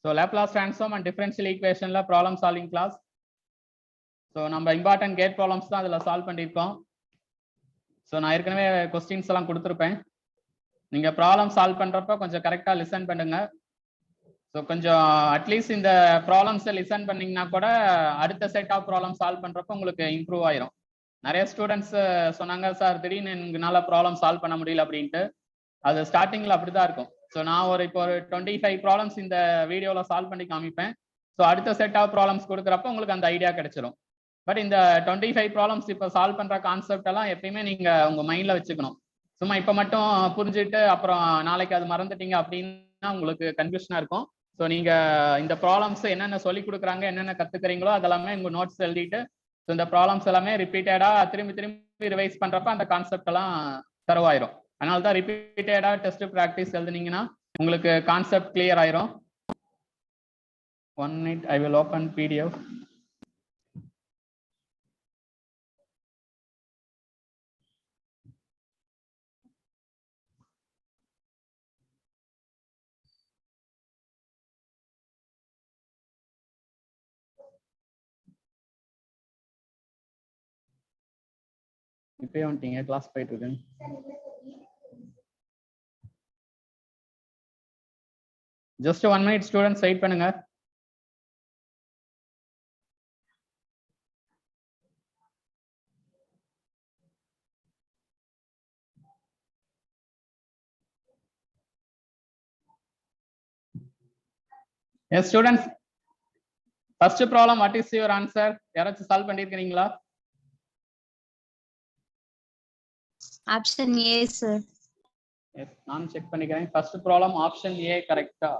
So Laplace transform and differential equation la problem solving class. So நம்ம important gate problems தான் அதுல solve பண்ணிருக்கோம். So நான் ஏற்கனவே क्वेश्चंस எல்லாம் கொடுத்திருப்பேன். நீங்க ப்ராப்ளம் சால்வ் பண்றப்ப கொஞ்சம் கரெக்டா லிசன் பண்ணுங்க. ஸோ கொஞ்சம் அட்லீஸ்ட் இந்த ப்ராப்ளம்ஸை லிசன் பண்ணீங்கன்னா கூட அடுத்த செட் ஆஃப் ப்ராப்ளம் சால்வ் பண்றப்ப உங்களுக்கு இம்ப்ரூவ் ஆயிரும். நிறைய ஸ்டூடெண்ட்ஸ் சொன்னாங்க சார் திடீர்னு எங்களால ப்ராப்ளம் சால்வ் பண்ண முடியல அப்படின்ட்டு. அது ஸ்டார்டிங்ல அப்படிதான் இருக்கும். ஸோ நான் இப்போ ஒரு 25 ப்ராப்ளம்ஸ் இந்த வீடியோல சால்வ் பண்ணி காமிப்பேன். ஸோ அடுத்த செட் ஆஃப் ப்ராப்ளம்ஸ் கொடுக்குறப்ப உங்களுக்கு அந்த ஐடியா கிடைச்சிரும். பட் இந்த 25 ப்ராப்ளம்ஸ் இப்போ சால்வ் பண்ற கான்செப்ட் எல்லாம் எப்பயுமே நீங்க உங்க மைண்ட்ல வச்சுக்கணும். சும்மா இப்ப மட்டும் புரிஞ்சுட்டு அப்புறம் நாளைக்கு அது மறந்துட்டீங்க அப்படின்னா உங்களுக்கு கன்ஃபியூஷனா இருக்கும். ஸோ நீங்க இந்த ப்ராப்ளம்ஸ் என்னென்ன சொல்லி கொடுக்குறாங்க, என்னென்ன கத்துக்கிறீங்களோ அதெல்லாமே உங்க நோட்ஸ் எழுதிட்டு இந்த ப்ராப்ளம்ஸ் எல்லாமே ரிப்பீட்டடா திரும்பி ரிவைஸ் பண்றப்ப அந்த கான்செப்ட் எல்லாம் தருவாயிரும். அதனால தான் ரிப்பீட்டடா டெஸ்ட் ப்ராக்டிஸ் எழுதுனீங்கன்னா உங்களுக்கு கான்செப்ட் கிளியர் ஆயிரும். 1 minute I will open PDF. இப்பயே வந்துட்டீங்க, கிளாஸ் போயிட்டு இருக்கேன். ஜஸ்ட் 1 minute ஸ்டூடெண்ட்ஸ் வெயிட் பண்ணுங்க. Yes students, first problem what is your answer? யாராச்சும் சால்வ் பண்ணிருக்கீங்களா? Option A sir. Yes, நான் செக் பண்ணிக்கிறேன். ஃபர்ஸ்ட் ப்ராப்ளம் ஆப்ஷன் A கரெக்ட்டா?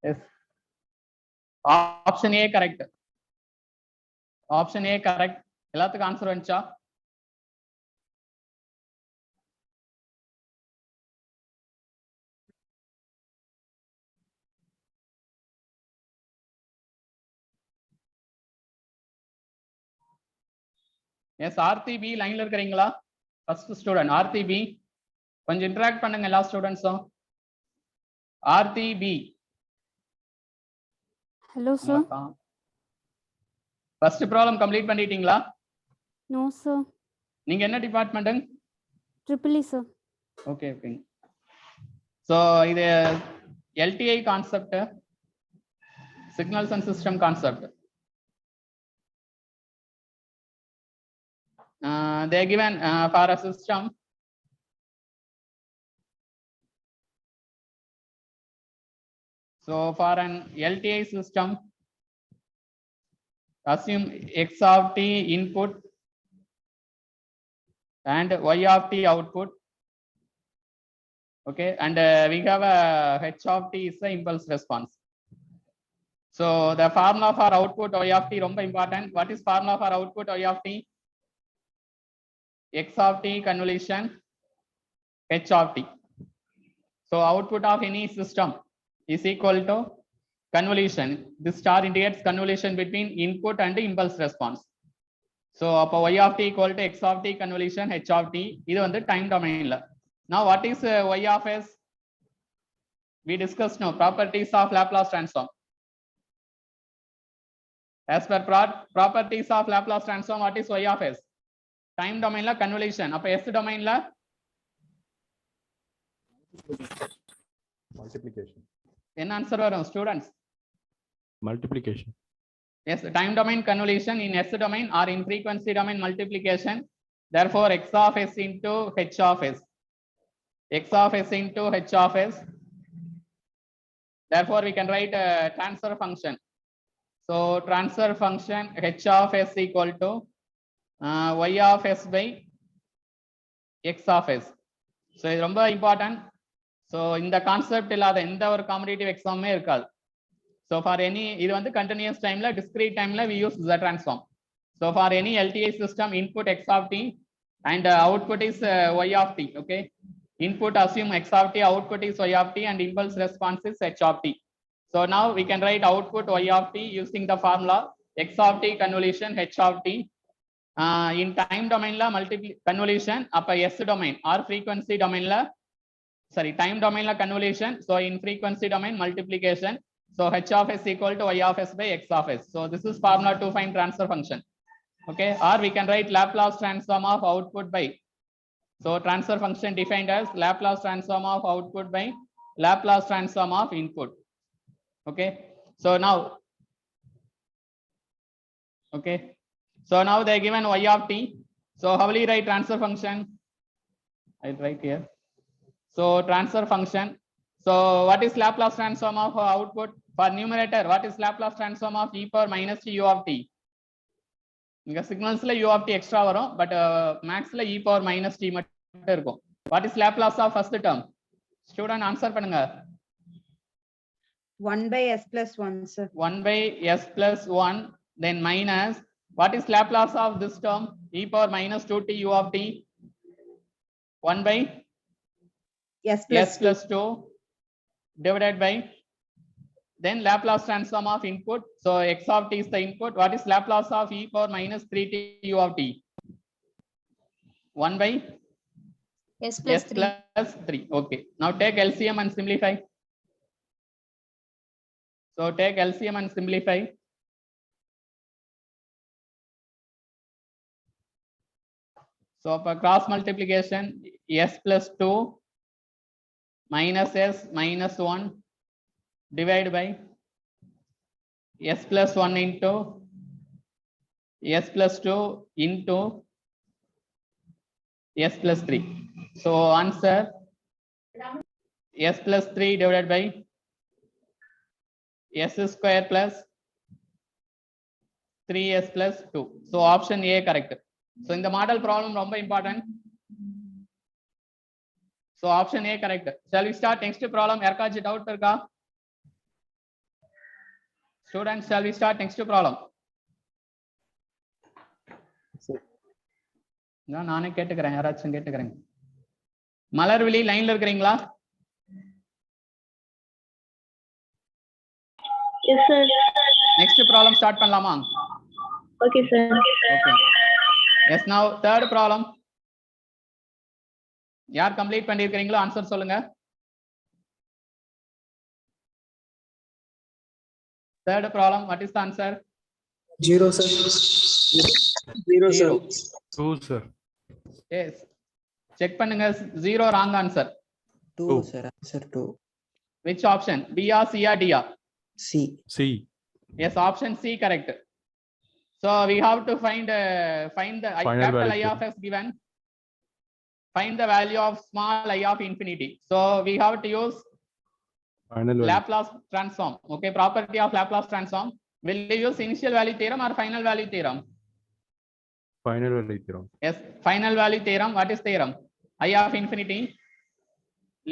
Yes. Option A correct. Option A correct. எல்லாத்துக்கும் ஆன்சர் வந்துச்சா? எஸ் ஆர்டிபி லைன்ல இருக்கிறீங்களா? ஃபர்ஸ்ட் ஸ்டூடெண்ட் ஆர்டிபி கொஞ்சம் இன்டராக்ட் பண்ணுங்க எல்லா ஸ்டூடெண்ட்ஸும். ஆர்டிபி. Hello sir. First problem complete பண்ணிட்டீங்களா? No sir. நீங்க என்ன department? Triple E sir. Okay okay. So இது LTI concept, signals and system concept. They are given for a system so for an LTI system assume x of t input and y of t output, okay, and we have a h of t is the impulse response. So the formula for output y of t romba important. What is formula for output y of t? X of t convolution h of t. So output of any system is equal to convolution. This star indicates convolution between input and impulse response. So y of t equal to x of t convolution h of t. This is the time domain. Now what is y of s? We discussed now properties of Laplace transform. As per properties of Laplace transform, what is y of s? Time domain la convolution. அப்ப s domain la multiplication. என்ன answer வரும் students? Multiplication. Yes, time domain convolution in s domain or in frequency domain multiplication. Therefore x of s into h of s. X of s into h of s. Therefore we can write a transfer function. So transfer function h of s equal to y of s by x of s. So இது ரொம்ப important. So இந்த concept இல்லாத எந்த ஒரு competitive எக்ஸாமே இருக்காது. So for any இது வந்து continuous டைம்ல டிஸ்கிரீட் டைம்ல we use the transform. So for any LTI system input x of t and output is y of t. Okay, input assume x of t, output is y of t and impulse response is h of t. So now we can write output y of t using the formula x of t convolution h of t. in time domain la convolution appa s domain or frequency domain la sorry time domain la convolution, so in frequency domain multiplication, so h of s equal to y of s by x of s. So this is formula to find transfer function. Okay, or we can write Laplace transform of output by, so transfer function defined as Laplace transform of output by Laplace transform of input. Okay, so now okay, so now they given y of t, so how will you write transfer function? I'll write here. So transfer function, so what is Laplace transform of output? For numerator, what is Laplace transform of e power minus t u of t? இங்க சிக்னல்ஸ்ல u of t extra வரும், but மேக்ஸ்ல e power minus t மட்டும் இருக்கும். What is Laplace of first term? Student answer பண்ணுங்க. 1 by s plus 1, sir. 1 by s plus 1, then minus, what is Laplace of this term? E power minus 2t u of t. 1 by S plus, s plus 2 divided by, then Laplace transform of input, so x of t is the input. What is Laplace of e power minus 3t u of t? 1 by S plus s 3. plus 3. Okay, now take LCM and simplify. So take LCM and simplify. So for cross multiplication, s plus 2 minus s minus 1 divided by s plus 1 into s plus 2 into s plus 3. So answer s plus 3 divided by s square plus 3s plus 2. So option A correct. So in the model problem ரொம்ப important. So option A correct. Shall we start next problem? யாருக்காச்சும் doubt இருக்கா? Students, shall we start next problem? நானே கேட்டுக்கிறேன், யாராச்சும் கேட்டுக்கிறேன். மலர்விழி லைன்ல இருக்கிறீங்களா? Yes, sir. Next problem start பண்ணலாமா? Okay, sir. Okay. Yes, now third problem. யார் கம்ப்ளீட் பண்ணிருக்கீங்களோ ஆன்சர் சொல்லுங்க. Third problem, what is the answer? 0, sir. 0, sir. 2, sir. Yes. Check பண்ணுங்க. 0 wrong answer. 2, sir. Answer 2. Which option? B or C or D or? C. C. Yes, option C correct. So we have to find the Final capital I value. of s given. Find the value of small I of infinity. So we have to use Final value. Laplace transform. Okay, property of Laplace transform. Will you use initial value theorem or final value theorem? Final value theorem. Yes, final value theorem. What is theorem? I of infinity,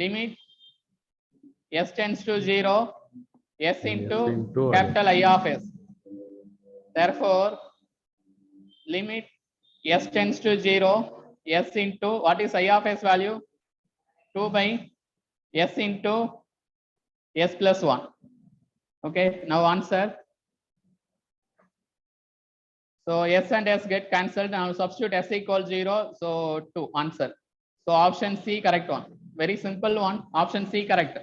limit s tends to 0, s into into capital I of s. Therefore, limit s tends to 0, s into, what is I of s value? 2 by s into s plus 1. Okay, now answer. So s and s get cancelled. Now substitute s equals 0. So 2 answer. So option C correct one. Very simple one. Option C correct.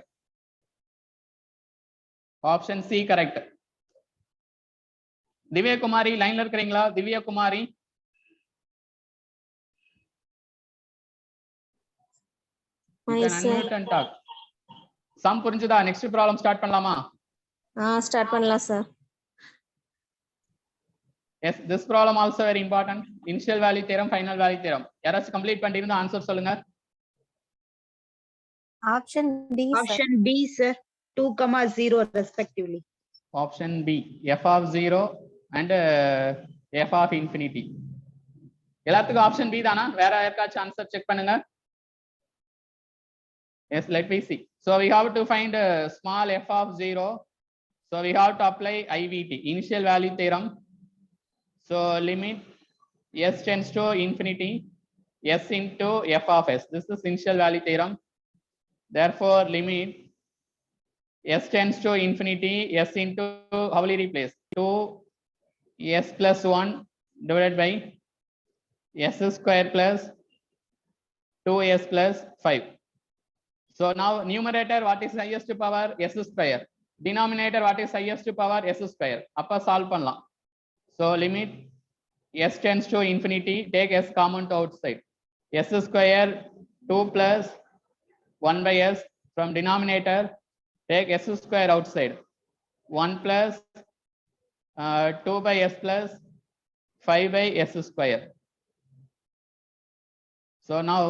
Option C correct. Divya Kumari line la இருக்கிறீங்களா? Divya Kumari. You Hi, can sir. unmute and talk. Sum புரிஞ்சுதா? Next problem start பண்ணலாமா? Start பண்ணலாம், sir. Yes, this problem also very important. Initial value theorem, final value theorem. யாராச்சும் complete பண்ணிருந்தா answer சொல்லுங்க. Option D, sir. Option B, sir. 2, 0 respectively. Option B, f of 0 and f of infinity. எல்லாத்துக்கும் option B தானா? வேற யாருக்காச்சும் answer check பண்ணுங்க. Yes, let me see. So we have to find small f of 0. So we have to apply IVT, initial value theorem. So limit s tends to infinity, s into f of s. This is initial value theorem. Therefore, limit s tends to infinity, s into, how will you replace? 2 s plus 1 divided by s square plus 2s plus 5. So now numerator, what is highest power? S square. Denominator, what is highest power? S square. Upper solve pannalam. So limit s tends to infinity, take s common to outside. S square 2 plus 1 by s from denominator, take s square outside. 1 plus 2 by s plus 5 by s square. So now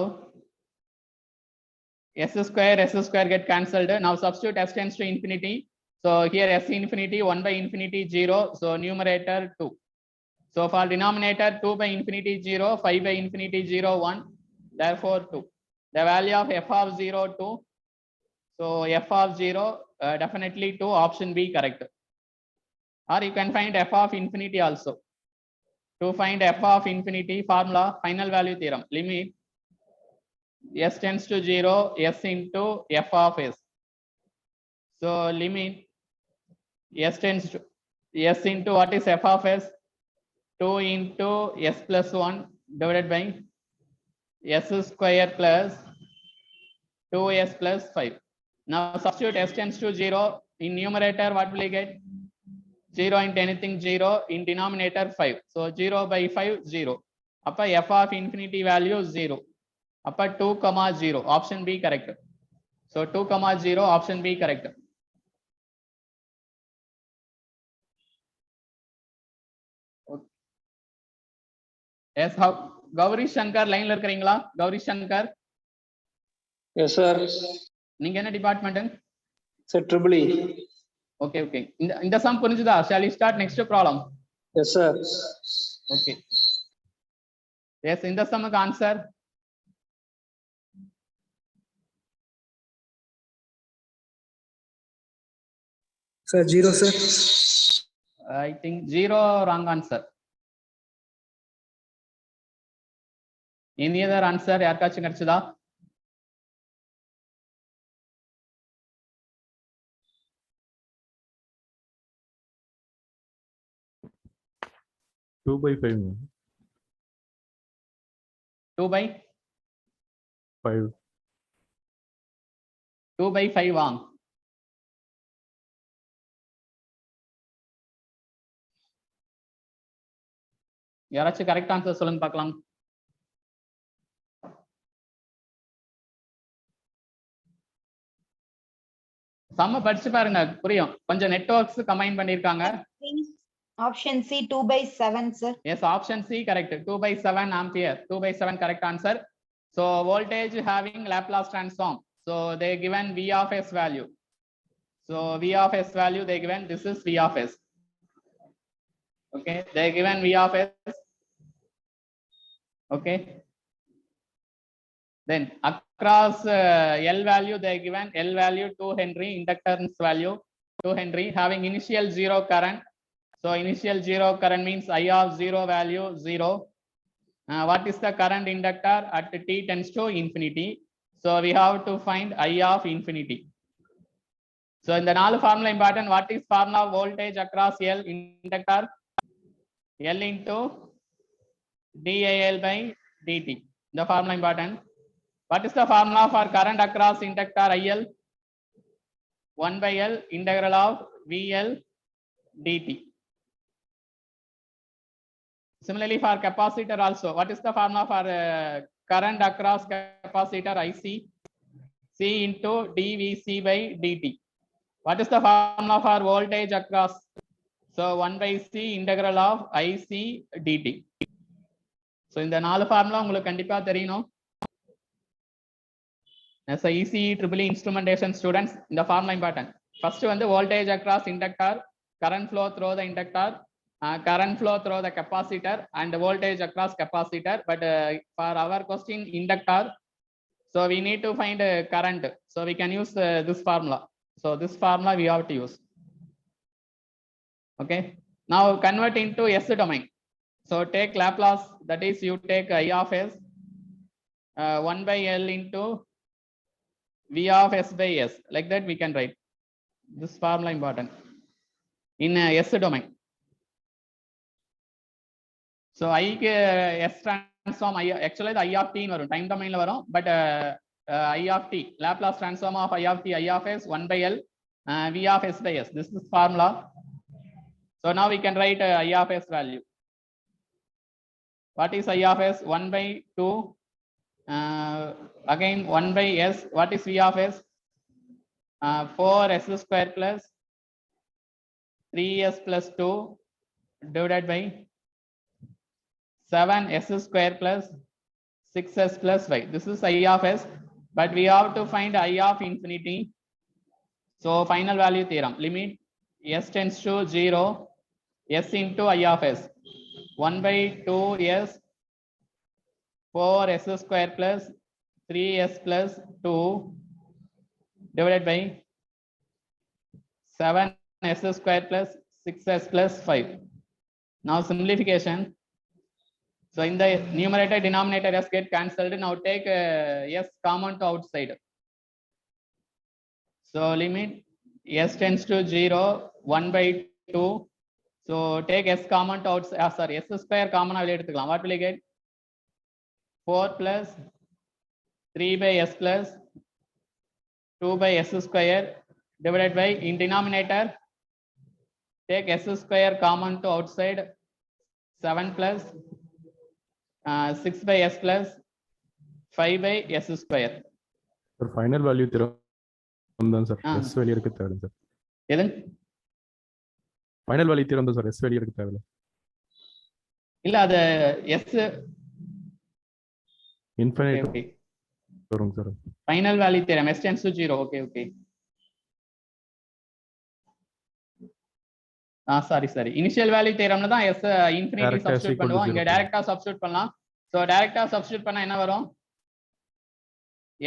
s square get cancelled. Now substitute s tends to infinity. So here s infinity 1 by infinity 0. So numerator 2. So for denominator 2 by infinity 0, 5 by infinity 0, 1. Therefore 2. The value of f of 0, 2. So f of 0 definitely 2. Option B correct. Or you can find f of infinity also. To find f of infinity formula, final value theorem, limit s tends to 0, s into f of s. So limit s tends to s into what is f of s? 2 into s plus 1 divided by s square plus 2s plus 5. Now substitute s tends to 0 in numerator. What will you get? 0 into anything 0, in denominator 5. So 0 by 5 0. Upper f of infinity value 0. Upper 2 comma 0. Option B correct. So 2 comma 0. Option B correct. Okay. Yes, how Gauri Shankar line la irukringala? Gauri Shankar, Yes, sir. நீங்க என்ன department? Sir, triple E. Okay. இந்த sum புரிஞ்சுதா? Shall we start next problem? Yes, sir. Okay. Yes, இந்த sum க்கு answer. Sir, 0, sir. I think 0 wrong answer. Any other answer யாருக்காச்சும் கிடைச்சதா? Two by 5. 2 by 5. 2 by 5 வாங்க. யாராச்சும் கரெக்ட் ஆன்சர் சொல்லுங்க பார்க்கலாம். சம்ம படிச்சு பாருங்க புரியும். கொஞ்சம் நெட்வொர்க்ஸ் கம்பைன் பண்ணிருக்காங்க. Option C 2 by 7, sir. Yes, option C correct. 2 by 7 ampere. 2 by 7 correct answer. So voltage having Laplace transform. So they given V of S value. So V of S value they given, this is V of S. Okay, they given V of S. Okay. Then across L value they given L value 2 Henry, inductance value 2 Henry, having initial 0 current. So initial 0 current means I of 0 value 0. What is the current inductor at t tends to infinity? So we have to find I of infinity. So in the null formula important, what is formula voltage across L inductor? L into DAL by dt. The formula important. What is the formula for current across inductor IL? 1 by L integral of VL dt. Similarly for capacitor also, what is the formula for current across capacitor IC? C into dVC by dt. What is the formula for voltage across? So 1 by C integral of IC dt. So இந்த நாலு formula உங்களுக்கு கண்டிப்பா தெரியணும். As a ECE EEE instrumentation students, இந்த formula important. First வந்து voltage across inductor, current flow through the inductor, current flow through the capacitor and voltage across capacitor. But for our question inductor, so we need to find current. So we can use this formula. So this formula we have to use. Okay. Now convert into S domain. So take Laplace, that is you take I of S 1 by L into V of S by S. Like that we can write. This formula important in S domain. So I S transform I actually the I of t ன்னு வரும் time டொமைன்ல வரும் but I of t Laplace transform of I of t I of s 1 by L V of s by s. This is formula. So now we can write I of s value. What is I of s? 1 by 2 again 1 by s. What is V of s? 4s square plus 3s plus 2 divided by 7s square plus 6s plus 5. This is I of s, but we have to find I of infinity. So final value theorem, limit s tends to 0, s into I of s, 1 by 2s 4s square plus 3s plus 2 divided by 7s square plus 6s plus 5. Now simplification. So in the numerator denominator s get cancelled. Now take s common to outside. So limit s tends to 0, 1 by 2. So take s common to outside. Sorry, s square common I will எடுத்துக்கலாம். What will you get? 4 plus 3 by s plus 2 by s square divided by in denominator take s square common to outside 7 plus 6 by s plus 5 by s square. Sir, final value theorem தான் sir s வெளிய இருக்க தேவையில்லை sir. எது? Final value theorem தான் sir s வெளிய இருக்க தேவையில்லை. இல்ல அது s infinite okay. வரும் sir. Final value theorem s tends to 0. Okay. Sorry. Initial value theoremல தான் s infinity substitute பண்ணுவோம். இங்க டைரக்டா substitute பண்ணலாம். So டைரக்டா substitute பண்ணா என்ன வரும்?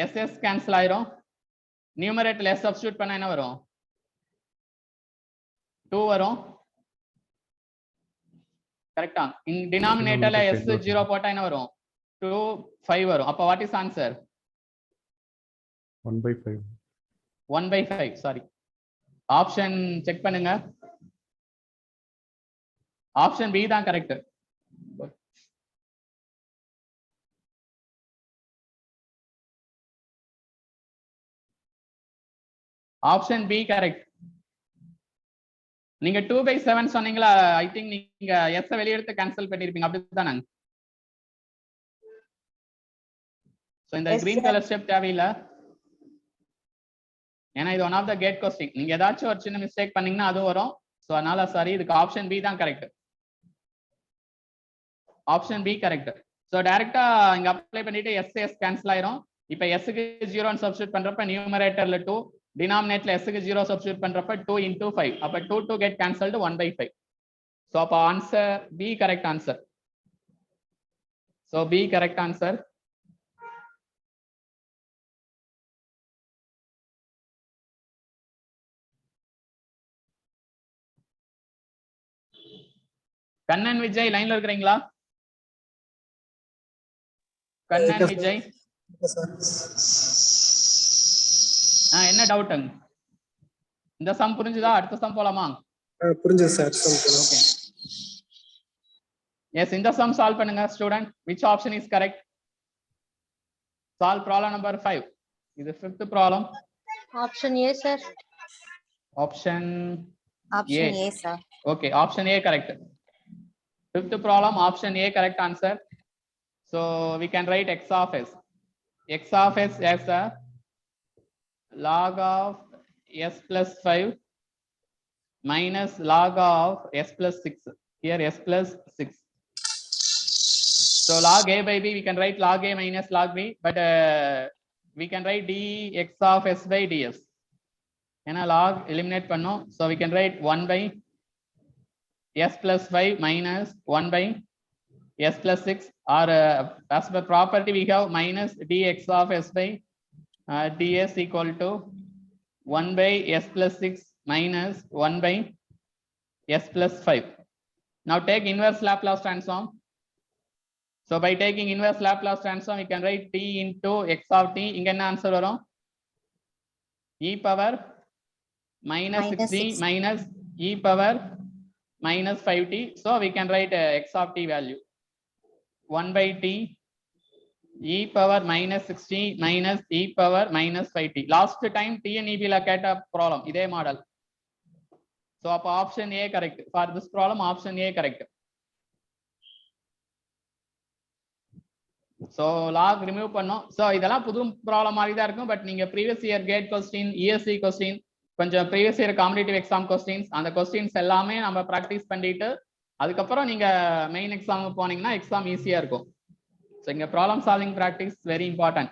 s cancel ஆயிரும். numerator s substitute பண்ணா என்ன வரும்? 2 வரும். கரெக்ட்டா? in denominatorல s 0 போட்டா என்ன வரும்? 2 5 வரும். அப்ப what is answer? 1 by 5. 1 by 5. Sorry. Option check பண்ணுங்க. Option B தான் correct. Option B correct. நீங்க 2 by 7 சொன்னீங்களா? I think நீங்க s வெளிய எடுத்து கேன்சல் பண்ணிருப்பீங்க அப்படிதானே? So இந்த green color step தேவையில்லை. ஏன்னா இது one of the GATE question. நீங்க ஏதாச்சும் ஒரு சின்ன மிஸ்டேக் பண்ணீங்கன்னா அது வரும். ஸோ அதனால சாரி, இதுக்கு ஆப்ஷன் பி தான் correct. Option B correct. So டைரக்டா இங்க அப்ளை பண்ணிட்டு எஸ் கேன்சல் ஆயிரும். இப்போ எஸ்க்கு 0 சப்ஸ்டியூட் பண்றப்ப நியூமரேட்டர்ல 2, டினாமினேட்டர்ல எஸ்க்கு 0 சப்ஸ்டியூட் பண்றப்ப 2 into 5. அப்ப 2 கெட் கேன்சல்டு 1 by 5. ஸோ அப்போ answer B correct answer. So B correct answer. Kannan Vijay லைன்ல இருக்கிறீங்களா? கண்ணன் விஜய் என்ன டவுட்டுங்க? இந்த சம் புரிஞ்சுதா? அடுத்த சம் போலாமா? புரிஞ்சது சார். ஓகே எஸ், இந்த சம் சால்வ் பண்ணுங்க student. which option is correct? solve problem number 5. இது 5th problem. Option A, sir. Option A, sir. Okay, option A correct. 5th problem, option A correct answer. So we can write x of s. X of s as a log of s plus 5 minus log of s plus 6. Here s plus 6. So log a by b, we can write log a minus log b, but we can write dx of s by ds. And log eliminate pannom. So we can write 1 by s plus 5 minus 1 by s plus 6, or as per property we have minus dx of s by ds equal to 1 by s plus 6 minus 1 by s plus 5. Now take inverse Laplace transform. So by taking inverse Laplace transform, we can write t into x of t. Inga enna answer varum? E power minus 6t minus e power minus 5t. So we can write x of t value. 1 by t e power minus 60 minus e power minus 5t. Last time TNEB la கேட்ட problem இதே model. So அப்ப option A correct. For this problem option A correct. So log remove பண்ணோம். So இதெல்லாம் புது problem மாதிரி தான் இருக்கும். But நீங்க previous year GATE question, ESC question, கொஞ்சம் previous year competitive exam questions, அந்த கொஸ்டின்ஸ் எல்லாமே நம்ம ப்ராக்டிஸ் பண்ணிட்டு அதுக்கப்புறம் நீங்க மெயின் எக்ஸாம் போனீங்கன்னா எக்ஸாம் ஈஸியா இருக்கும். ஸோ இங்க problem solving practice very important.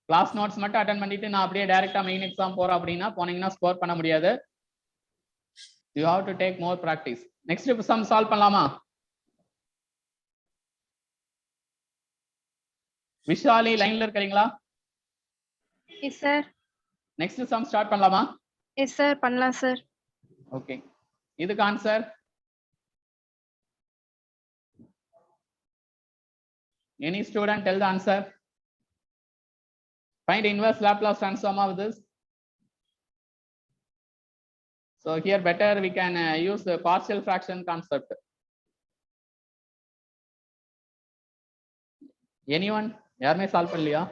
Class notes மட்டும் அட்டன் பண்ணிட்டு நான் அப்படியே டைரக்டா மெயின் எக்ஸாம் போறேன் அப்படின்னா போனீங்கன்னா ஸ்கோர் பண்ண முடியாது. You have to take more practice. Next sum solve பண்ணலாமா? விஷாலி லைன்ல இருக்கீங்களா? Yes sir. Next sum start பண்ணலாமா? எஸ் சார், பண்ணலாம் சார். ஓகே, இதுக்கு answer any student tell the answer. Find inverse Laplace transform of this. So here better we can use the partial fraction concept. Anyone? யாருமே solve பண்ணலையா?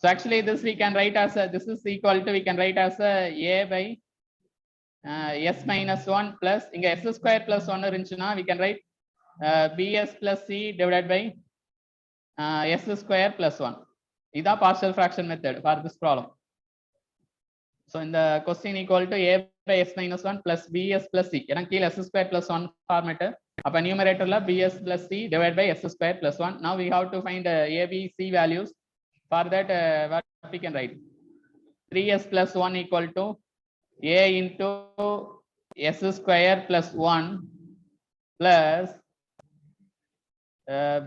So actually this we can write as a, this is equal to we can write as a by s minus 1 plus இங்க s square plus 1 இருந்துச்சுன்னா we can write bs plus c divided by s square plus 1. இதான் partial fraction method for this problem. So in the question equal to a by s minus 1 plus bs plus c. ஏன்னா கீழ s square plus 1 format. அப்ப numeratorல bs plus c divided by s square plus 1. Now we have to find a b c values. For that what we can write 3s plus 1 equal to a into s square plus 1 plus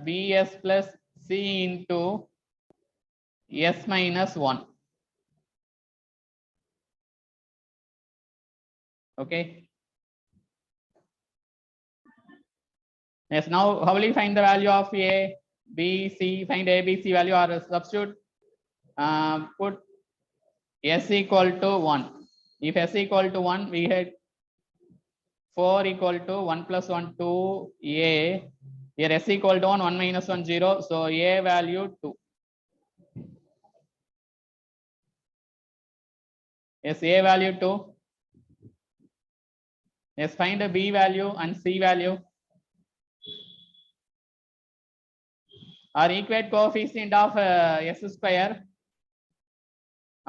bs plus c into s minus 1. Okay. Yes, now how will you find the value of a, b, c? Find a, b, c value or substitute. Put s equal to 1. If s equal to 1, we had 4 equal to 1 plus 1, 2a. Here s equal to 1, 1 minus 1, 0. So a value 2. Yes, a value 2. Yes, find a b value and c value. Or equate coefficient of s square.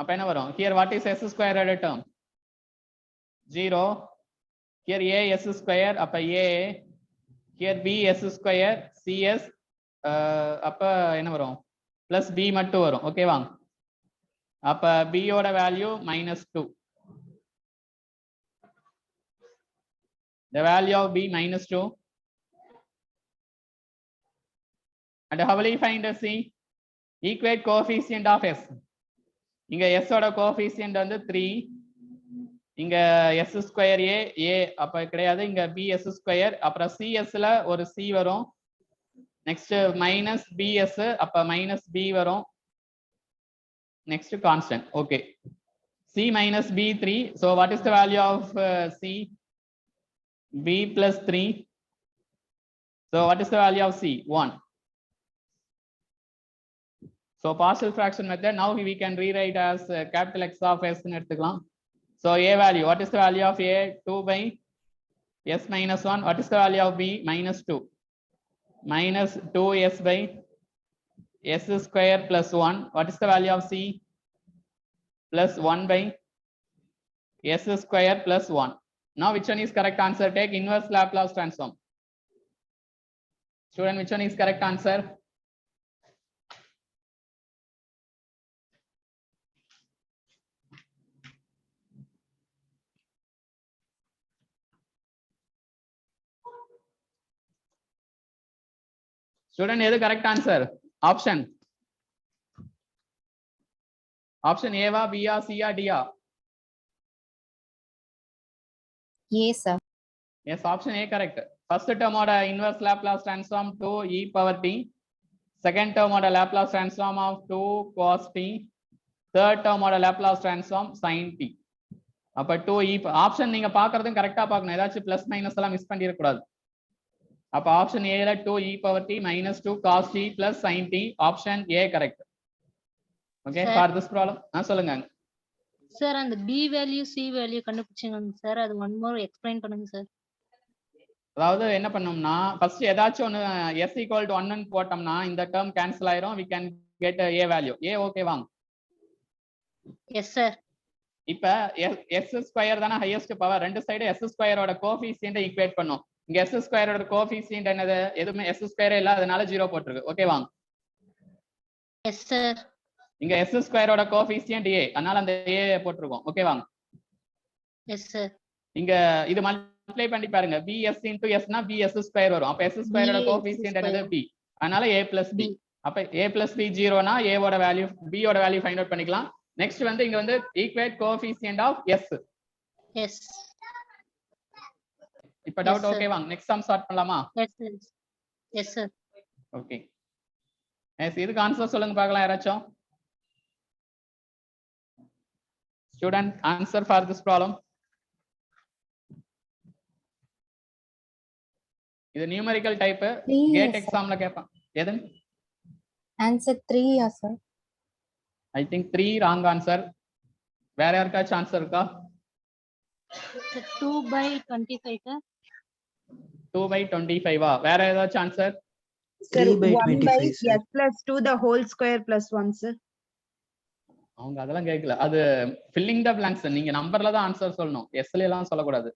அப்ப என்ன வரும்? Here what is s square at a term? 0. Here a s square அப்ப a. Here b s square cs அப்ப என்ன வரும்? plus b மட்டும் வரும். ஓகேவா? அப்ப b ஓட value -2. The value of b -2. And how will you find a c? Equate coefficient of s. இங்க s ஓட coefficient வந்து 3. இங்க s square a அப்ப கிடையாது. இங்க bs square அப்புறம் cs ல ஒரு c வரும். நெக்ஸ்ட் minus bs அப்ப minus b வரும். Next constant. Okay. c minus b 3. So what is the value of c? b plus 3. So what is the value of c? 1. So partial fraction method. Now we can rewrite as capital X of s ன்னு எடுத்துக்கலாம். So a value, what is the value of a? 2 by s minus 1. What is the value of b? -2. Minus 2s by s square plus 1. What is the value of c? Plus 1 by s square plus 1. Now which one is correct answer? Take inverse Laplace transform. Student, which one is correct answer? Student, எது correct answer? Option. Option A வா, B ah, C ah, D ah? A sir. Yes, option A correct. First term ஓட inverse Laplace transform 2 e power t. Second term ஓட Laplace transform of 2 cos t. Third term ஓட Laplace transform sin t. அப்ப 2 e option நீங்க பார்க்கிறதும் கரெக்ட்டா பார்க்கணும். ஏதாச்சும் plus minus எல்லாம் miss பண்ணிர கூடாது. அப்ப ஆப்ஷன் ஏல 2 e power t minus 2 cos t plus sin t option A correct. Okay Sir. For this problem சொல்லுங்க. சார் அந்த பி வேல்யூ சி வேல்யூ கண்டுபிடிச்சுங்க சார், அது ஒன் மோர் எக்ஸ்பிளைன் பண்ணுங்க சார். அதாவது என்ன பண்ணோம்னா ஃபர்ஸ்ட் ஏதாச்சும் ஒன்று s equal to 1 போட்டோம்னா இந்த டேர்ம் கேன்சல் ஆயிரும். we can get a value a okay வாங்க. Yes sir. இப்ப s ஸ்கொயர் தானே ஹையஸ்ட் பவர், ரெண்டு சைடு s ஸ்கொயரோட கோஎஃபிஷியன்ட் ஈக்குவேட் பண்ணும். இங்க s ஸ்கொயரோட கோஎஃபிஷியன்ட் என்னது, எதுவுமே s ஸ்கொயரே இல்ல, அதனால 0 போட்டுருக்கு. ஓகே வாங்க. Yes sir. இங்க s ஸ்கொயரோட கோஎஃபிஷியன்ட் a, அதனால அந்த a போட்டுருக்கோம். ஓகே வாங்க. Yes sir. இங்க இது மல்டிப்ளை பண்ணி பாருங்க, bs into s னா bs ஸ்கொயர் வரும். அப்ப s ஸ்கொயரோட BS கோஎஃபிஷியன்ட் என்னது b, அதனால a plus b. B. அப்ப a plus b 0 னா a ஓட வேல்யூ b ஓட வேல்யூ ஃபைண்ட் அவுட் பண்ணிக்கலாம். நெக்ஸ்ட் வந்து இங்க வந்து equate coefficient of s. S. இப்ப டவுட் Yes, sir. ஓகே வாங்க. நெக்ஸ்ட் சம் ஸ்டார்ட் பண்ணலாமா? Yes sir. Yes sir. Okay yes, இதுக்கு ஆன்சர் சொல்லுங்க பார்க்கலாம் யாராச்சும். Student answer for this problem. இது நியூமெரிக்கல் டைப், கேட் எக்ஸாம்ல கேட்பான். எது Answer 3 sir. I think 3 wrong answer. வேற யாருக்காச்சும் ஆன்சர் இருக்கா? 2/25 சார். 2/25 வேற ஏதாச்சும் answer? Sir, 1 by 3/25, sir. s plus 2 the whole square plus 1, sir. அவங்க அதெல்லாம் கேட்கல, அது ஃபில்லிங் த பிளாங்க்ஸ். நீங்க நம்பர்ல தான் ஆன்சர் சொல்லணும், எஸ்ல எல்லாம் சொல்லக்கூடாது.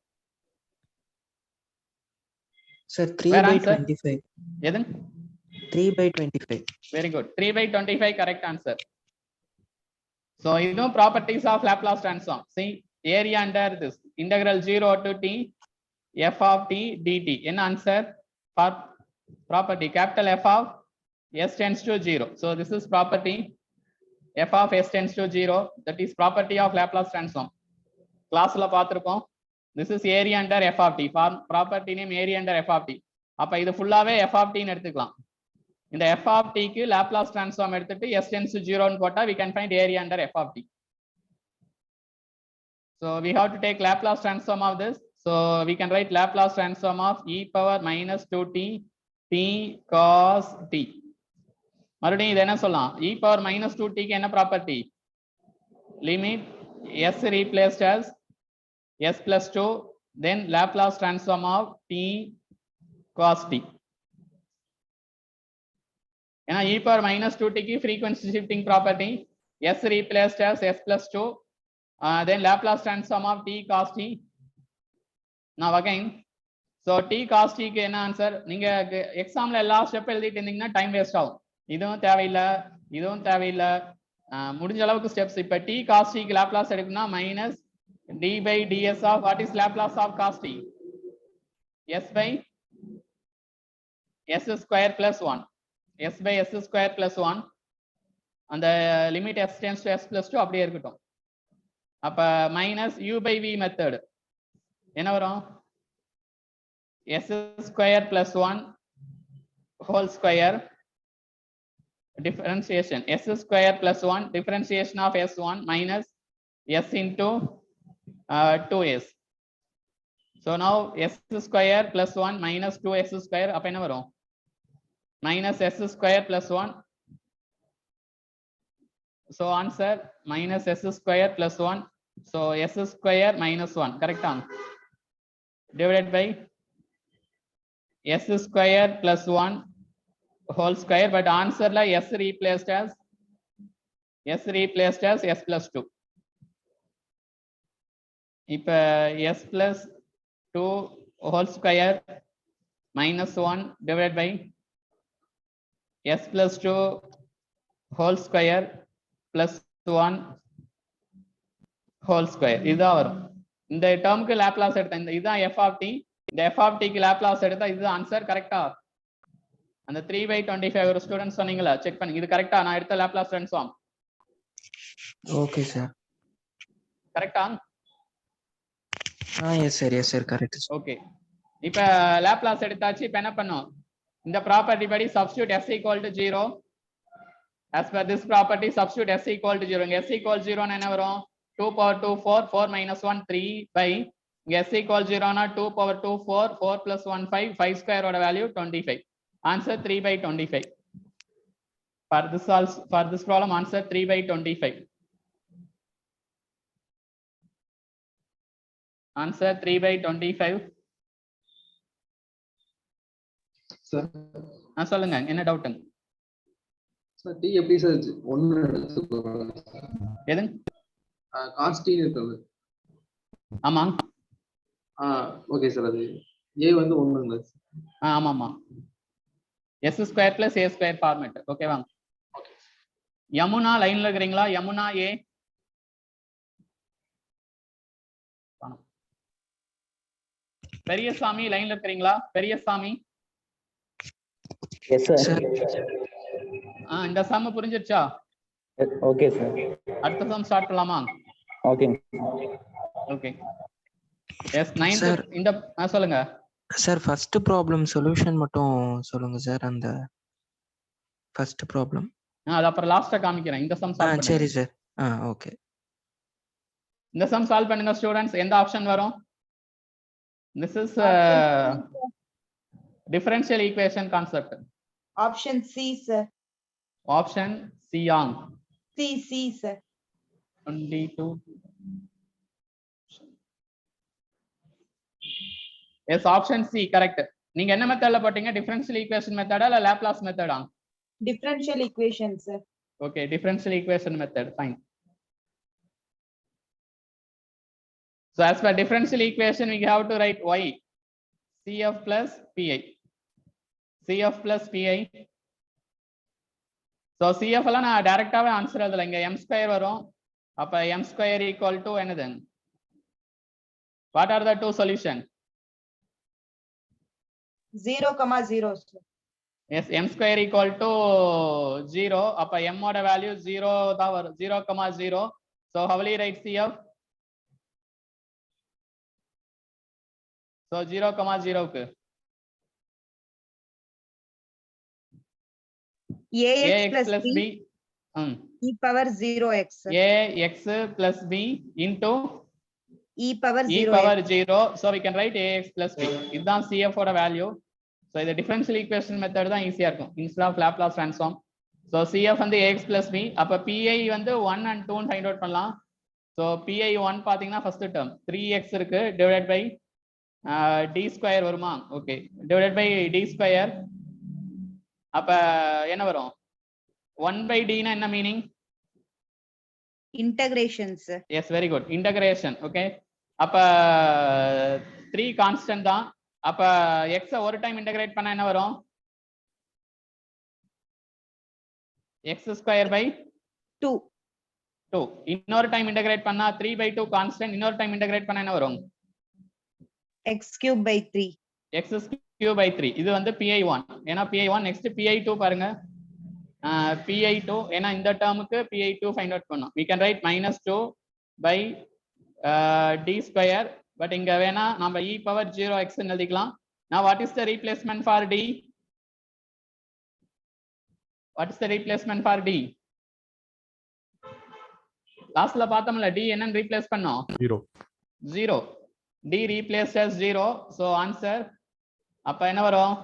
Sir, Where answer? 3/25. எது 3/25. Very good. 3/25 correct answer. So இதுவும் properties of Laplace transform. see area under this integral 0 to t f of t dt. என்ன answer? for property capital F of s tends to 0. so this is property f of s tends to 0, that is property of Laplace transform. கிளாஸ்ல பார்த்திருக்கோம். this is area under f of t, for property name area under f of t. அப்ப இது ஃபுல்லாவே f of t ன்னு எடுத்துக்கலாம். இந்த f of t க்கு Laplace transform எடுத்துட்டு s tends to 0 ன்னு போட்டா we can find area under f of t. so we have to take Laplace transform of this. so we can write Laplace transform of e power minus 2t t cos t. மறுபடியும் இது என்ன சொல்லலாம், e power minus 2t க்கு என்ன property? limit s replaced as s plus 2 then Laplace transform of t cos t. ஏன்னா e power minus 2t க்கு frequency shifting property, s replaced as s plus 2 then Laplace transform of t cos t. now again so t cos t க்கு என்ன answer? நீங்க எக்ஸாம்ல எல்லா step எழுதிட்டு இருந்தீங்கன்னா time waste ஆகும். இதுவும் தேவையில்லை, இதுவும் தேவையில்லை. முடிஞ்ச அளவுக்கு ஸ்டெப்ஸ். இப்ப t cos t க்கு லாப்லாஸ் எடுக்கணும்னா minus d by ds of what is Laplace of cos t? s by s square plus 1. s by s square plus 1. அந்த limit s tends to s plus 2 அப்படியே இருக்கட்டும். அப்ப minus u by v method என்ன வரும்? s square plus 1 whole square differentiation s square plus 1 differentiation of s1 minus s into 2s. so now s square plus 1 minus 2s square அப்ப என்ன வரும்? minus s square plus 1. so answer minus s square plus 1. so s square minus 1 correct on divided by s square plus 1 whole square, but answer la s replaced as s plus 2. இப்ப s plus 2 whole square minus 1 divided by s plus 2 whole square plus 1 whole square. இதுதான் வரும். இந்த டேர்முக்கு Laplace எடுத்தா இதுதான் f of t. இந்த f of t க்கு Laplace எடுத்தா இதுதான் ஆன்சர். கரெக்டா? அந்த 3/25 ஒரு ஸ்டூடண்ட் சொன்னீங்களா, செக் பண்ணுங்க இது கரெக்டா? நான் எடுத்த லாப்லாஸ் ட்ரான்ஸ்ஃபார்ம். Okay, sir. கரெக்டா? Yes, sir, correct. ஓகே. இப்ப லாப்லாஸ் எடுத்தாச்சு. இப்ப என்ன பண்ணோம்? இந்த ப்ராப்பர்ட்டி படி substitute s equal to 0. as per this property substitute s equal to 0. இங்க s equal 0 னா என்ன வரும்? 2 power 2 4 4 minus 1 3 by இங்க s equal 0 னா 2 power 2 4 4 plus 1 5 5 square ஓட value 25. Answer 3/25. For this problem answer 3/25. Answer 3/25. Sir சொல்லுங்க என்ன டவுட்டுங்க? சார் டி எப்படி சார் 1 எடுத்துக்கோங்க. எதுங்க? cos t இருக்குது. ஆமாங்க. ஓகே சார் அது a வந்து 1ங்களா? ஆமாமா. s square plus a square format. ஓகேவா? யமுனா லைன்ல இருக்கீங்களா? யமுனா ஏ. பெரியசாமி லைன்ல இருக்கீங்களா? பெரியசாமி. Yes sir. இந்த சம் புரிஞ்சிருச்சா? Okay sir. அடுத்த சம் ஸ்டார்ட் பண்ணலாமா? ஓகே. ஓகே. எஸ் 9th இந்த சொல்லுங்க சார். ஃபர்ஸ்ட் ப்ராப்ளம் சொல்யூஷன் மட்டும் சொல்லுங்க சார். அந்த ஃபர்ஸ்ட் ப்ராப்ளம் அது அப்புறம் லாஸ்டா காமிக்கிறேன். இந்த சம் சால்வ் பண்ணுங்க. சரி சார். ஓகே. இந்த சம் சால்வ் பண்ணுங்க ஸ்டூடண்ட்ஸ். எந்த ஆப்ஷன் வரும்? This is differential equation concept. Option C, sir. Option C on. C, sir. 22. Yes, option C correct. நீங்க என்ன மெத்தட்ல போட்டீங்க? differential equation மெத்தடா இல்ல Laplace மெத்தடா? Differential equation, sir. Okay, differential equation method. Fine. So as per differential equation, we have to write y CF plus PI. CF plus PI. So CF எல்லாம் நான் டைரக்டாவே answer எழுதல. இங்க m square வரும். அப்ப m square equal to என்னது? What are the two solution? 0, sir. Yes, m square equal to 0. அப்ப m ஓட value 0 தான் வரும். 0, 0. So how will you write CF? So 0, 0க்கு ax plus b e power 0x. ax plus b into e power 0. So we can write ax plus b. இதுதான் CF ஓட value. So இந்த differential equation method தான் ஈஸியா இருக்கும் instead of Laplace transform. So CF வந்து ax plus b. அப்ப PI வந்து 1 and 2 find out பண்ணலாம். So PI 1 பாத்தீங்கன்னா ஃபர்ஸ்ட் டேர்ம் 3x இருக்கு டிவைடட் பை d ஸ்கொயர் வருமா? Okay, divided by d square. அப்ப என்ன வரும்? 1/d னா என்ன meaning? Integration, sir. Yes, very good. Integration. Okay. அப்ப 3 கான்ஸ்டன்ட் தான். அப்ப x ஒரு டைம் இன்டகிரேட் பண்ணா என்ன வரும்? x square by 2. இன்னொரு டைம் இன்டகிரேட் பண்ணா 3/2 கான்ஸ்டன்ட். இன்னொரு டைம் இன்டகிரேட் பண்ணா என்ன வரும்? x cube by 3. x cube by 3. இது வந்து pi1. ஏனா pi1. நெக்ஸ்ட் pi2 பாருங்க. pi2 ஏனா இந்த டேர்முக்கு pi2 ஃபைண்ட் அவுட் பண்ணோம். we can write -2 by d square. But இங்க வேணா நம்ம e power 0x ன்னு எழுதிக்கலாம். now what is the replacement for d? what is the replacement for d? லாஸ்ட்ல பார்த்தோம்ல d என்னன்னு ரீப்ளேஸ் பண்ணோம்? 0. d replaced as 0. so answer அப்ப என்ன வரும்?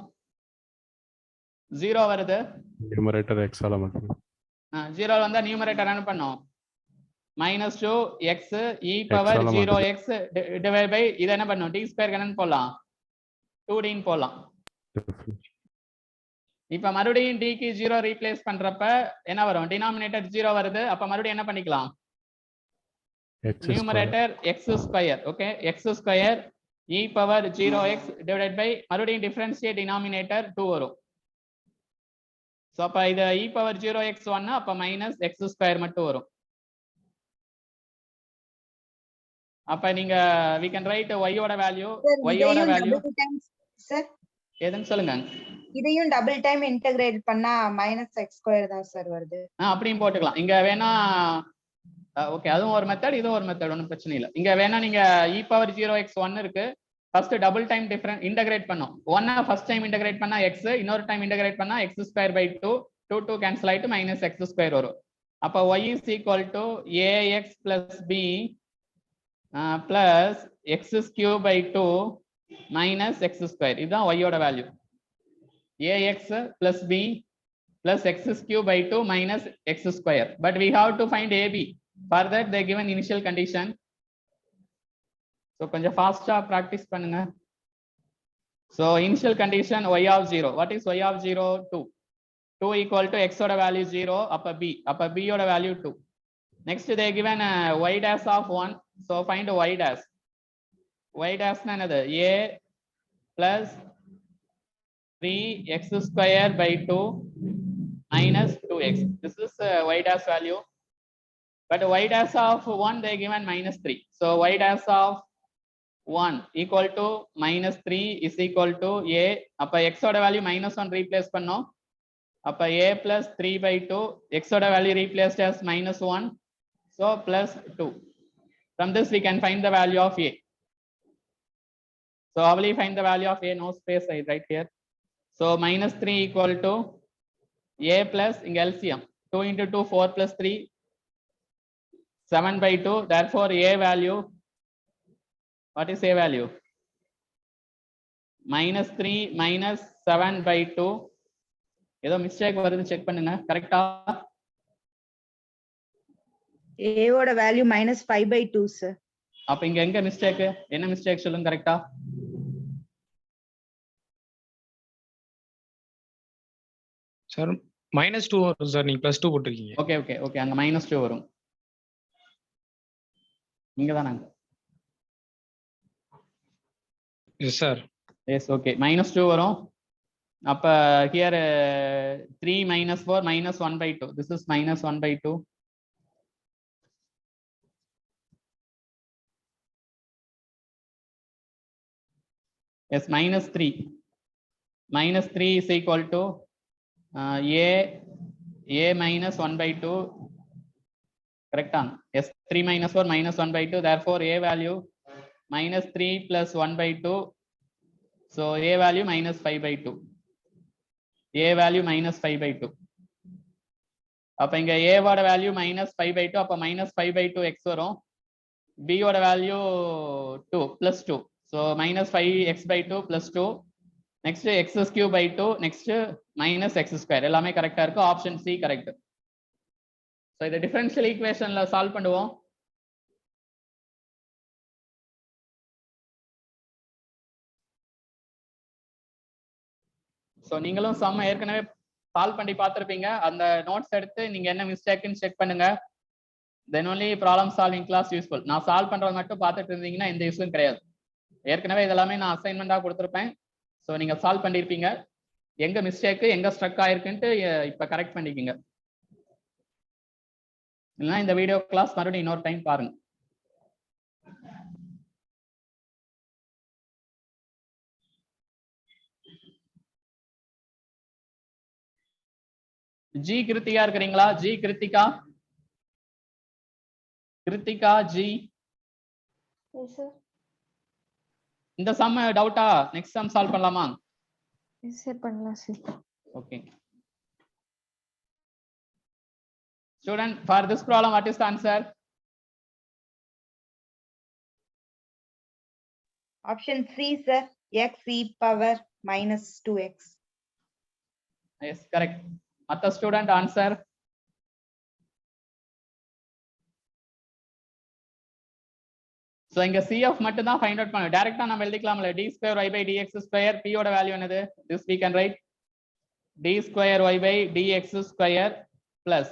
0 வருது. நியூமரேட்டர் x ஆல மட்டும் 0 வந்தா நியூமரேட்டர் என்ன பண்ணோம்? -2x e power 0x divide by இத என்ன பண்ணோம்? d ஸ்கொயர் என்னன்னு போடலாம்? 2d ன்னு போடலாம். இப்ப மறுபடியும் d க்கு 0 ரீப்ளேஸ் பண்றப்ப என்ன வரும்? டினாமினேட்டர் 0 வருது. அப்ப மறுபடியும் என்ன பண்ணிக்கலாம்? Numerator x square. Okay, x square e power 0x divided by மறுபடியும் டிஃபரன்ஷியேட் டினாமினேட்டர் 2 வரும். சோ அப்ப இது e power 0x 1 அப்ப -x ஸ்கொயர் மட்டும் வரும். அப்ப நீங்க we can write y ஓட வேல்யூ sir. எதுன்னு சொல்லுங்க. இதையும் டபுள் டைம் இன்டகிரேட் பண்ணா -x ஸ்கொயர் தான் சார் வருது. அப்படியும் போட்டுக்கலாம். இங்க வேணா ஓகே, அதுவும் ஒரு மெத்தட், இதுவும் ஒரு மெத்தட், ஒன்றும் பிரச்சனை இல்லை. இங்க வேணா நீங்க e power 0x 1 இருக்கு. First double time difference integrate பண்ணோம். 1 ஃபர்ஸ்ட் டைம் இன்டகிரேட் பண்ணா x, இன்னொரு டைம் இன்டகிரேட் பண்ணா x ஸ்கொயர் பை 2 2 கேன்சல் ஆயிட்டு -x ஸ்கொயர் வரும். அப்ப y is equal to ax plus b plus x cube by 2 minus x square. இதுதான் y ஓட value. ax plus b plus x cube by 2 minus x square. But we have to find ab. For that they given initial condition. So கொஞ்சம் ஃபாஸ்டா practice பண்ணுங்க. So initial condition y of 0. What is y of 0? 2. 2 equal to x oda value 0. Appa b oda value 2. Next they given y dash of 1. So find y dash. Y dash na another a plus 3x square by 2 minus 2x. This is y dash value. But y dash of 1 they given minus 3. So y dash of 1 equal to minus 3 is equal to a. அப்ப x oda value minus 1 replace பண்ணோம். அப்ப a plus 3 by 2. X oda value replaced as minus 1. So plus 2. From this we can find the value of a. So how will you find the value of a? No space I write here. So minus 3 equal to a plus in LCM 2 into 2 4 plus 3 7 by 2. Therefore a value, what is a value? Minus 3 minus 7 by 2. ஏதோ mistake வருது check பண்ணுங்க. கரெக்டா? A ஓட value -5/2 sir. அப்ப இங்க எங்க mistake? என்ன mistake சொல்லுங்க கரெக்டா? சார் -2 வரும் சார், நீங்க +2 போட்டுருக்கீங்க. ஓகே ஓகே ஓகே, அங்க -2 வரும். இங்க தானாங்க? Yes sir. எஸ் ஓகே, -2 வரும். அப்ப here 3 minus 4 minus 1/2. This is minus 1/2. Yes, -3. -3 is equal to a minus 1/2. Correct on? Yes, 3 minus 4 minus 1/2. Therefore a value -3 plus 1/2. So a value -5/2. a value -5/2. அப்ப இங்க a ஓட value -5/2. அப்ப -5/2 x வரும். b ஓட value 2 plus 2. So -5x/2 plus 2. Next x cube by 2. Next minus x square. எல்லாமே கரெக்டா இருக்கு. Option C correct. So இத டிஃபரன்ஷியல் ஈக்குவேஷன்ல சால்வ் பண்ணுவோம். ஸோ நீங்களும் சம் ஏற்கனவே சால்வ் பண்ணி பார்த்துருப்பீங்க. அந்த நோட்ஸ் எடுத்து நீங்க என்ன மிஸ்டேக்னு செக் பண்ணுங்க. Then only problem solving class useful. நான் சால்வ் பண்றது மட்டும் பார்த்துட்டு இருந்தீங்கன்னா எந்த யூஸும் கிடையாது. ஏற்கனவே இதெல்லாமே நான் அசைன்மெண்டா கொடுத்துருப்பேன். ஸோ நீங்க சால்வ் பண்ணியிருப்பீங்க. எங்க மிஸ்டேக் எங்க ஸ்ட்ரக் ஆயிருக்குன்ட்டு இப்ப கரெக்ட் பண்ணிக்கோங்க. இல்லைன்னா இந்த வீடியோ கிளாஸ் மறுபடியும் இன்னொரு டைம் பாருங்க. ஜி கிருத்திகா இருக்கிறீங்களா? ஜி கிருத்திகா, கிருத்திகா ஜி. இந்த சம் டவுட்டா? நெக்ஸ்ட் சம் சால்வ் பண்ணலாமா? சார் பண்ணலாம் sir. Okay student, for this problem what is the answer? Option C sir, x e power -2x. Yes correct. மத்த ஸ்டூடெண்ட் ஆன்சர்? சோ இங்க CF மட்டும் தான் ஃபைண்ட் அவுட் பண்ணனும். டைரக்ட்டா நம்ம எழுதிக்கலாம்ல. d2y/dx2 p ஓட வேல்யூ என்னது? this we can write d2y/dx2 plus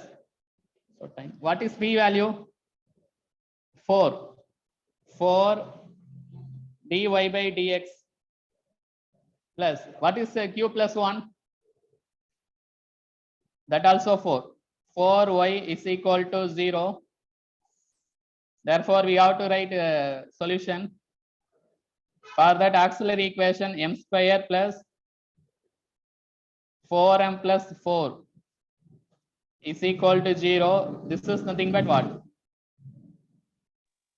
so time. What is p value? 4 dy/dx plus what is q plus 1? That also 4y is equal to 0. Therefore we have to write a solution for that auxiliary equation. m square plus 4m plus 4 is equal to 0. This is nothing but what?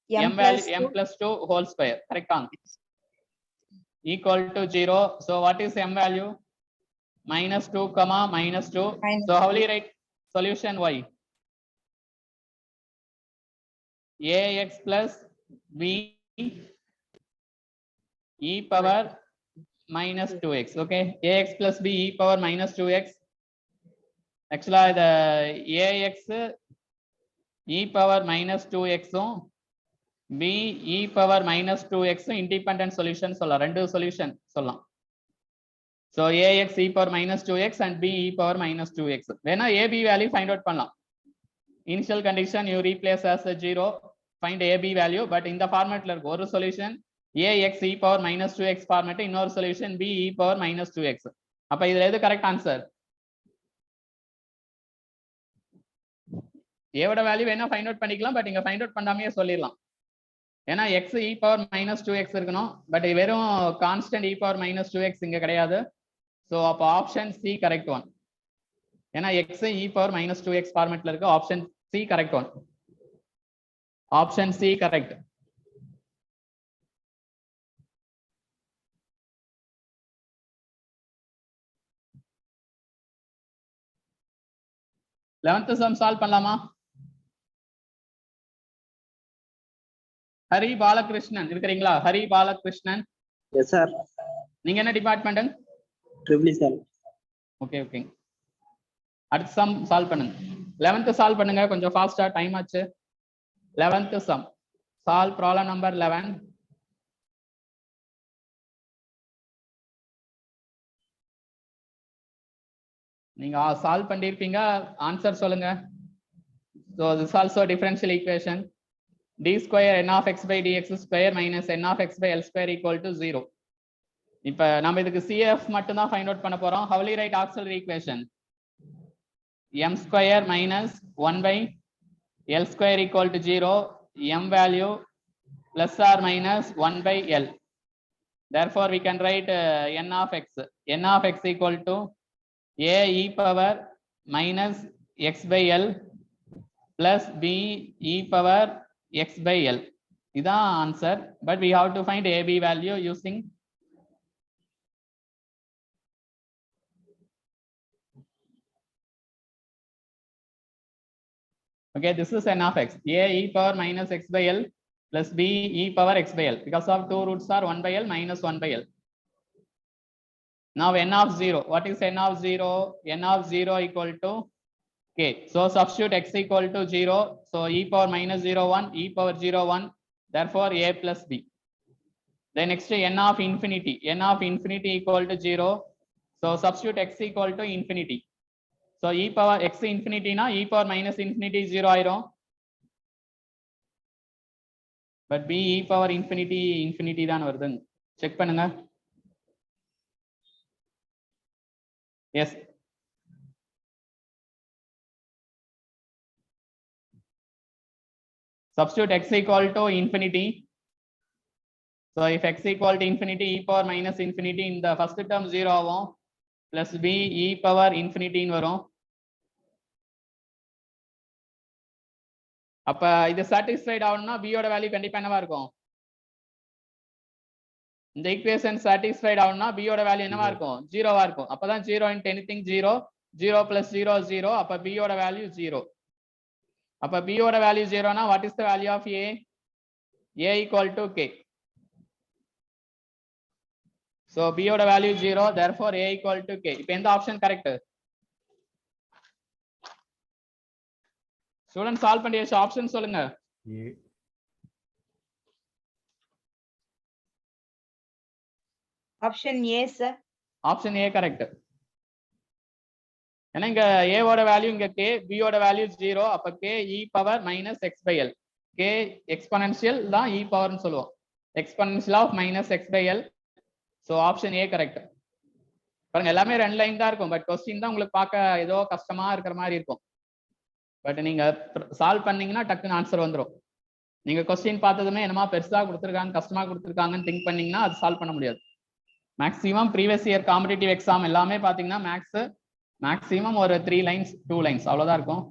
m value m plus 2 whole square. Correct on? Equal to 0. So what is m value? -2 comma -2. So how will you write solution y? ax plus b e power minus 2x. Okay, ax plus b e power minus 2x. Actually the ax e power minus 2x b e power minus 2x independent solution சொல்லலாம். ரெண்டு solution சொல்லலாம். So ax e power minus 2x and b e power minus 2x. வேணா a b value find out பண்ணலாம். Initial condition you replace as a 0, find a b value, but இந்த ஃபார்மேட்ல இருக்கு. ஒரு solution ax e power minus 2x format, இன்னொரு solution b e power minus 2x. அப்ப இதுல எது கரெக்ட் ஆன்சர்? a ஓட வேல்யூ வேணா ஃபைண்ட் அவுட் பண்ணிக்கலாம், பட் இங்க ஃபைண்ட் அவுட் பண்ணாமையே சொல்லிடலாம். ஏன்னா x e power minus 2x இருக்கணும், பட் வெறும் constant e power minus 2x இங்க கிடையாது. ஸோ அப்போ ஆப்ஷன் சி கரெக்ட் ஒன். ஏன்னா x e power minus 2x ஃபார்மேட்ல இருக்கு. Option C correct one. Option C correct. Eleventh sum solve பண்ணலாமா? ஹரி பாலகிருஷ்ணன் இருக்கிறீங்களா? ஹரி பாலகிருஷ்ணன். Yes sir. நீங்க என்ன department? Triple sir. Okay okay. அடுத்த சம் சால்வ் பண்ணுங்க. 11th சால்வ் பண்ணுங்க, கொஞ்சம் ஃபாஸ்டா, டைம் ஆச்சு. 11th some solve problem number 11. நீங்க சால்வ் பண்ணிருப்பீங்க, ஆன்சர் சொல்லுங்க. So this is also differential equation. d square n of x by dx square minus n of x by l square equal to 0. இப்ப நம்ம இதுக்கு CF மட்டும் தான் find out பண்ண போறோம். How will you write auxiliary equation? m square minus 1 by l square equal to 0, m value plus or minus 1 by l. Therefore we can write n of x. n of x equal to a e power minus x by l plus b e power x by l. இதான் answer. But we have to find ab value using okay, this is n of x. a e power minus x by l plus b e power x by l. Because of two roots are 1 by l minus 1 by l. Now n of 0. What is n of 0? n of 0 equal to k. So substitute x equal to 0. So e power minus 0 1, e power 0 1. Therefore a plus b. Then next n of infinity. n of infinity equal to 0. So substitute x equal to infinity. So e power x infinity na e power minus infinity 0 ஆயிரும். But b e power infinity infinity தான் வருதுங்க. Check பண்ணுங்க. Yes. Substitute x equal to infinity. So if x equal to infinity, e power minus infinity in the first term 0 ஆகும், plus b e power infinity வரும். அப்ப இது satisfied ஆகணும்னா b ஓட value கண்டிப்பா என்னவா இருக்கும்? இந்த ஈக்குவேஷன் satisfied ஆகணும்னா b ஓட வேல்யூ என்னவா இருக்கும்? 0வா இருக்கும். அப்பதான் 0 into anything 0, 0 plus 0 0. அப்ப b ஓட வேல்யூ 0. அப்ப b ஓட வேல்யூ 0 னா what is the value of a? a equal to k. So b ஓட value 0, therefore a equal to k. இப்போ எந்த ஆப்ஷன் கரெக்ட்? ஸ்டூடண்ட் சால்வ் பண்ணிய ஆப்ஷன் சொல்லுங்க. Option A sir. Option A correct. ஏன்னா இங்க a ஓட value இங்க k, b ஓட வேல்யூ 0. அப்ப k e power minus x by l. k exponential தான் e பவர்னு சொல்லுவோம். Exponential of minus x by l. So option A correct. பாருங்க எல்லாமே 2 லைன் தான் இருக்கும், பட் क्वेश्चन தான் உங்களுக்கு பார்க்க ஏதோ கஷ்டமா இருக்கிற மாதிரி இருக்கும். பட் நீங்க சால்வ் பண்ணீங்கன்னா டக்குன்னு ஆன்சர் வந்துடும். நீங்க क्वेश्चन பார்த்ததுமே என்னமா பெருசா கொடுத்துருக்காங்க கஷ்டமா கொடுத்துருக்காங்கன்னு திங்க் பண்ணீங்கன்னா அது சால்வ் பண்ண முடியாது. Maximum previous year competitive exam எல்லாமே பாத்தீங்கன்னா மேக்ஸ் மேக்ஸிமம் ஒரு 3 லைன்ஸ் 2 லைன்ஸ் அவ்வளவுதான் இருக்கும்.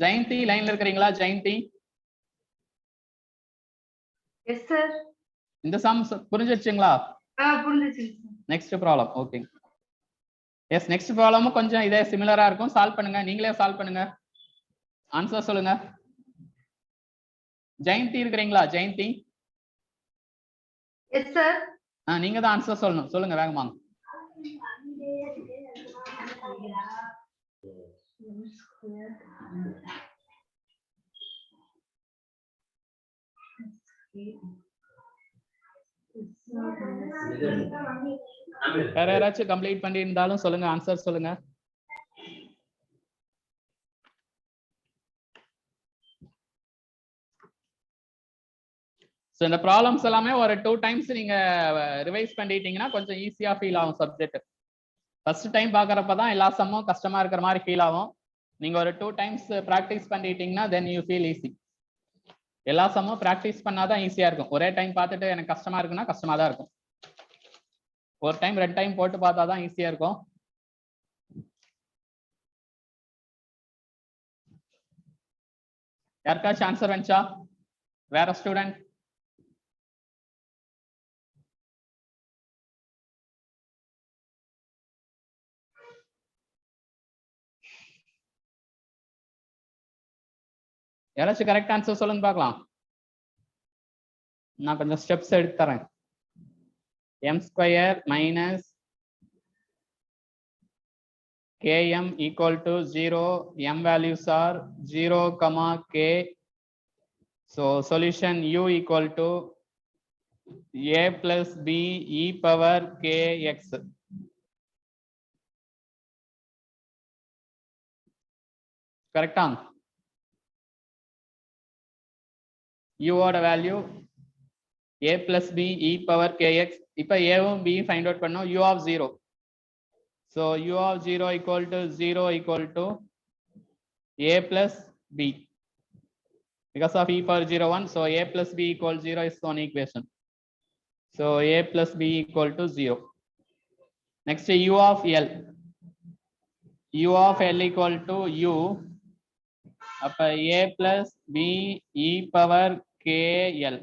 ஜெயந்தி லைன்ல இருக்கிறீங்களா? ஜெயந்தி. Yes sir. இந்த சம் புரிஞ்சிருச்சுங்களா? புரிஞ்சிருச்சு. Next problem. Okay. Yes next ப்ராப்ளமும் கொஞ்சம் இதே சிமிலரா இருக்கும். சால்வ் பண்ணுங்க, நீங்களே சால்வ் பண்ணுங்க. ஆன்சர் சொல்லுங்க. ஜெயந்தி இருக்கிறீங்களா? Jayanthi yes sir. நீங்க தான் ஆன்சர் சொல்லணும். சொல்லுங்க வேகமா. வேற யாராச்சும் கம்ப்ளீட் பண்ணி இருந்தாலும் சொல்லுங்க, ஆன்சர் சொல்லுங்க. ஸோ இந்த ப்ராப்ளம்ஸ் எல்லாமே ஒரு 2 டைம்ஸ் நீங்க ரிவைஸ் பண்ணிட்டீங்கன்னா கொஞ்சம் ஈஸியா ஃபீல் ஆகும் சப்ஜெக்ட். ஃபர்ஸ்ட் டைம் பார்க்கறப்ப தான் எல்லா சம்மும் கஷ்டமா இருக்கிற மாதிரி ஃபீல் ஆகும். நீங்க ஒரு 2 டைம்ஸ் ப்ராக்டிஸ் பண்ணிட்டீங்கன்னா தென் யூ ஃபீல் ஈஸி. எல்லா சம்மும் ப்ராக்டிஸ் பண்ணாதான் ஈஸியா இருக்கும். ஒரே டைம் பார்த்துட்டு எனக்கு கஷ்டமா இருக்குன்னா கஷ்டமா தான் இருக்கும். ஒரு டைம் 2 டைம் போட்டு பார்த்தா தான் ஈஸியா இருக்கும். யாருக்காச்சும் ஆன்சர் வந்துச்சா? வேற ஸ்டூடெண்ட்? யாராச்சும் கரெக்ட் ஆன்சர் சொல்லுங்க பார்க்கலாம். நான் கொஞ்சம் ஸ்டெப்ஸ் எடுத்து தரேன். m² minus km equal to 0. M values are 0, k. So solution u equal to a plus b e power kx. Correct on? u ஓட value a plus b e power kx. இப்ப a வும் b find out பண்ணோம். u of 0. So u of 0 equal to a plus b. Because of e power 0 1, so a plus b equal 0 is one equation. So a plus b equal to 0. Next u of l. u of l equal to u. அப்ப a plus b e power kl.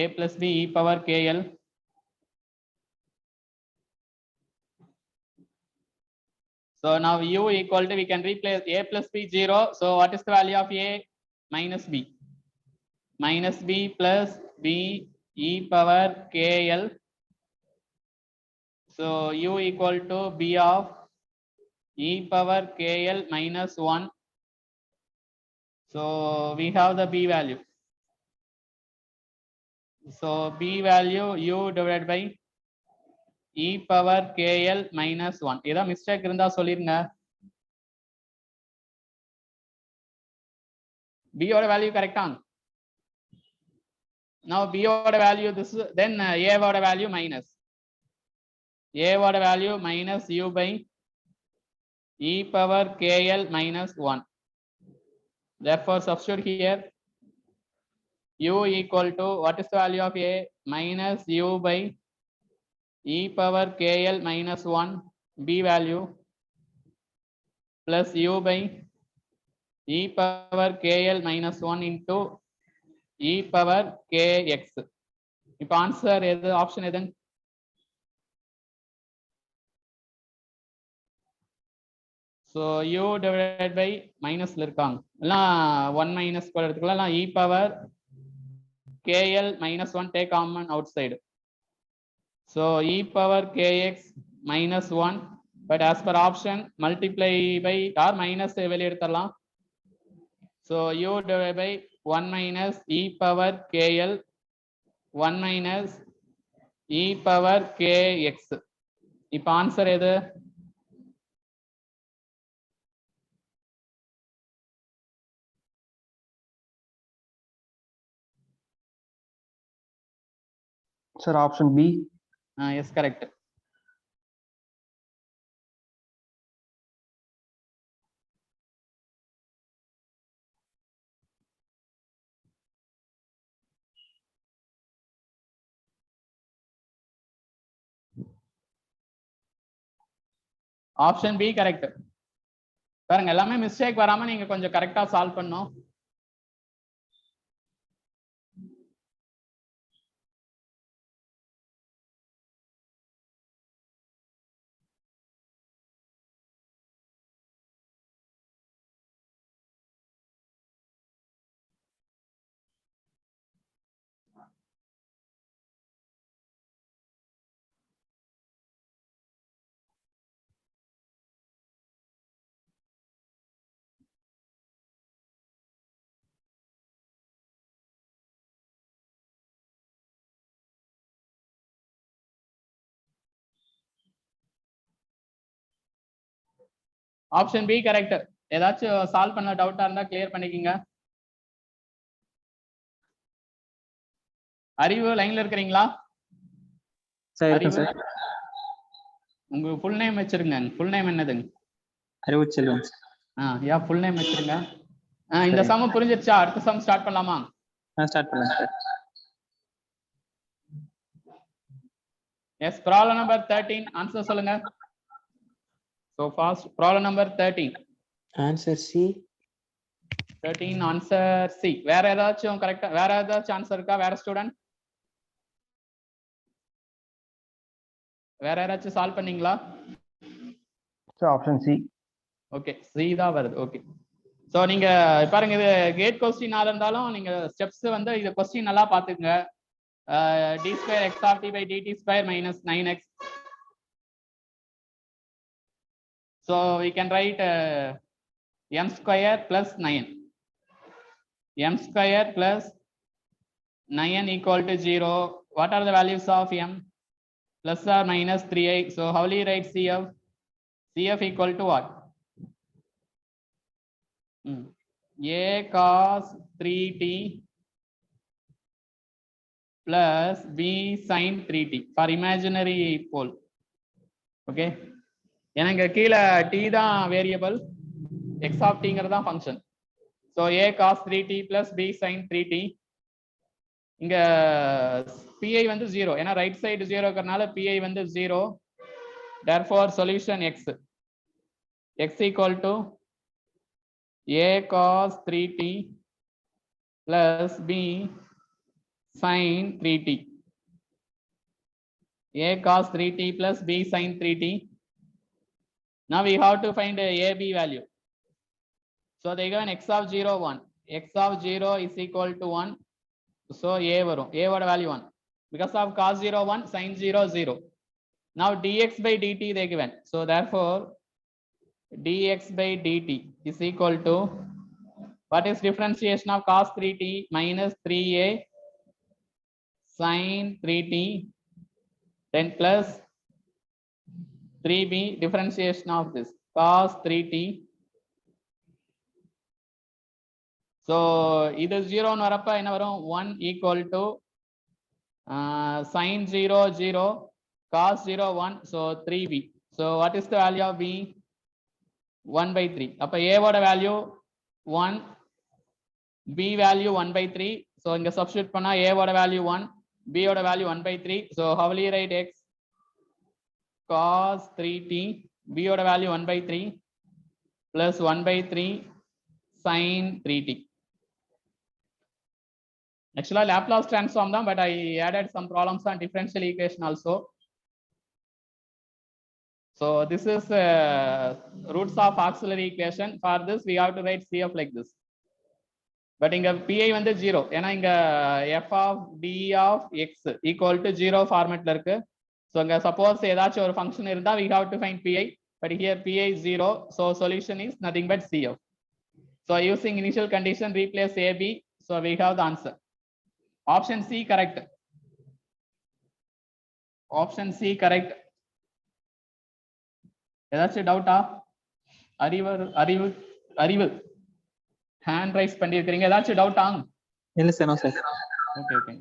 a plus b e power kl. So now u equal to, we can replace a plus b 0. So what is the value of a? Minus b. Minus b plus b e power kl. So u equal to b of e power kl minus 1. So we have the b value. So b value u divided by e power kl minus 1. ஏதா mistake இருந்தா சொல்லிருங்க. b ஓட value கரெக்டா? Now b ஓட value this, then a ஓட value minus. a ஓட value minus u by e power kl minus 1. Therefore substitute here u equal to, what is the value of a? Minus u by e power kl minus 1, b value, plus u by e power kl minus 1 into e power kx. இப்போ answer எது? Option எதுங்க? So u divided by மைனஸ்ல இருக்காங்க எல்லாம் 1 minus கூட எடுத்துக்கலாம். e power kl minus 1 take common outside. So e power kx minus 1, but as per option multiply by or minus வெளிய எடுத்துறலாம். So u divided by 1 minus e power kl 1 minus e power kx. இப்போ answer எது? Sir, option B. Yes, correct. Option B correct. பாருங்க எல்லாமே mistake வராம நீங்க கொஞ்சம் கரெக்டா solve பண்ணணும். Option B correct. ஏதாச்சும் சால்வ் பண்ண டவுட்டா இருந்தா கிளியர் பண்ணிக்கங்க. அறிவு லைன்ல இருக்கிறீங்களா? சார் அறிவு, சார் உங்க ஃபுல் நேம் வச்சிருங்க. ஃபுல் நேம் என்னதுங்க? அறிவுச்செல்வன். யா ஃபுல் நேம் வச்சிருங்க. இந்த சம் புரிஞ்சிருச்சா? அடுத்த சம் ஸ்டார்ட் பண்ணலாமா? ஸ்டார்ட் பண்ணலாம் sir. Yes, problem number 13 answer சொல்லுங்க. So fast. Problem number 13. Answer C. 13 answer C. வேற ஏதாச்சும் கரெக்டா வேற ஏதாச்சும் ஆன்சர் இருக்கா? வேற ஸ்டூடண்ட் வேற யாராச்சும் சால்வ் பண்ணீங்களா? Sir option C. Okay, C தான் வருது. ஓகே, ஸோ நீங்க பாருங்க, இது கேட் கொஸ்டினா இருந்தாலும் நீங்க ஸ்டெப்ஸ் வந்து இது கொஸ்டின் நல்லா பாத்துக்கங்க. d square x of t by dt square minus 9x. So we can write m square plus 9. M square plus 9 equal to 0. What are the values of m? Plus or minus 3i. So how will you write CF? CF equal to what? A cos 3t plus b sin 3t for imaginary pole. Okay. எனக்கு கீழே t தான் variable, x of t ங்கிறது function. So a cos 3t plus b sin 3t. இங்க pi வந்து 0, ஏன்னா right side 0 இருக்கிறதுனால pi வந்து 0. therefore solution x equal to a cos 3t plus b sin 3t. a cos 3t plus b sin 3t. Now we have to find a b value. So they given x of 0 1. X of 0 is equal to 1. So a varum. A what value 1. Because of cos 0 1, sin 0 0. Now dx by dt they given. So therefore dx by dt is equal to, what is differentiation of cos 3t? Minus 3a sin 3t, then plus 3b differentiation of this cos 3t. So இது 0 ன்னு வரப்ப என்ன வரும்? 1 equal to sin 0 0 cos 0 1. So 3b. So what is the value of b? 1 by 3. அப்ப a ஓட value 1, b value 1 by 3. So இங்க substitute பண்ணா a ஓட வேல்யூ 1, b ஓட value 1 by 3. So how will you write x? Cos 3t, b ஓட value 1 by 3 plus 1 by 3 sin 3t. Actually Laplace transform தான், but I added some problems on differential equation also. So this is roots of auxiliary equation. For this we have to write CF like this. But இங்க pi வந்து 0, ஏன்னா இங்க f of d of x equal to 0 ஃபார்மேட்ல இருக்கு. So இங்க suppose ஏதாச்சும் ஒரு function இருந்தா we have to find pi, but here pi is 0, so solution is nothing but CF. So using initial condition replace AB, so we have the answer. Option C correct. Option C correct. ஏதாச்சும் டவுட்டா? அறிவு hand rice பண்ணிருக்கீங்க, ஏதாச்சும் டவுட்டா? இல்ல sir, no sir. Okay okay.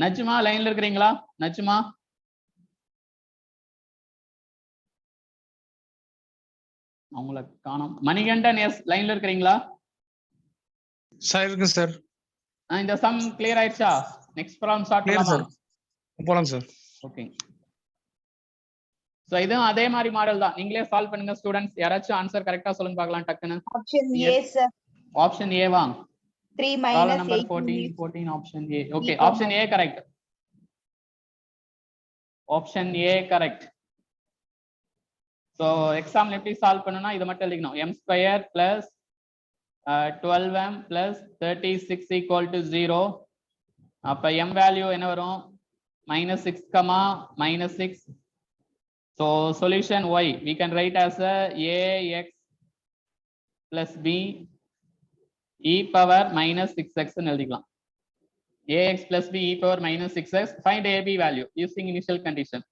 Najma லைன்ல இருக்கிறீங்களா? நஜ்மா அவங்கள காணோம். மணிகண்டன் எஸ் லைன்ல இருக்கிறீங்களா? சார் இருக்கு சார். இந்த சம் கிளியர் ஆயிடுச்சா? நெக்ஸ்ட் ப்ராப்ளம் ஸ்டார்ட் பண்ணலாமா? போலாம் சார். ஓகே. சோ இதுவும் அதே மாதிரி மாடல் தான், நீங்களே சால்வ் பண்ணுங்க ஸ்டூடண்ட்ஸ். யாராச்சும் ஆன்சர் கரெக்ட்டா சொல்லுங்க பார்க்கலாம் டக்குன்னு. Option A sir. ஆப்ஷன் ஏ வா? 3 minus 8 14 option A. Okay, option A correct. Option A correct. So exam எப்படி சால்வ் பண்ணனும்னா இது மட்டும் எழுதிக்கணும். m square plus 12m plus 36 equal to 0. அப்ப m value என்ன வரும்? -6, -6. So solution y we can write as ax plus b e power -6x ன்னு எழுதிக்கலாம். ax plus b e power minus 6x. Find ab value using initial condition.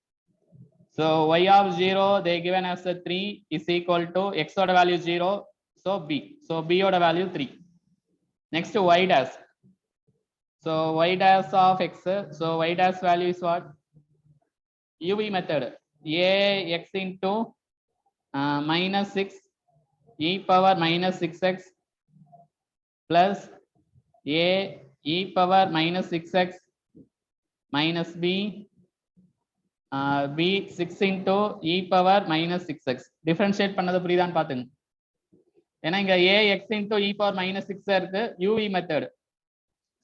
So y of 0 they given as a 3 is equal to x oda value 0, so b. So b oda value 3. Next to y dash. So y dash of x. So y dash value is what? UV method. Ax into minus 6 e power minus 6x plus a e power minus 6x minus b b 6 into e power minus 6x. Differentiate பண்ணது புரியுதான்னு பாத்துங்க. ஏன்னா இங்க ax into e power minus 6 இருக்கு, uv method.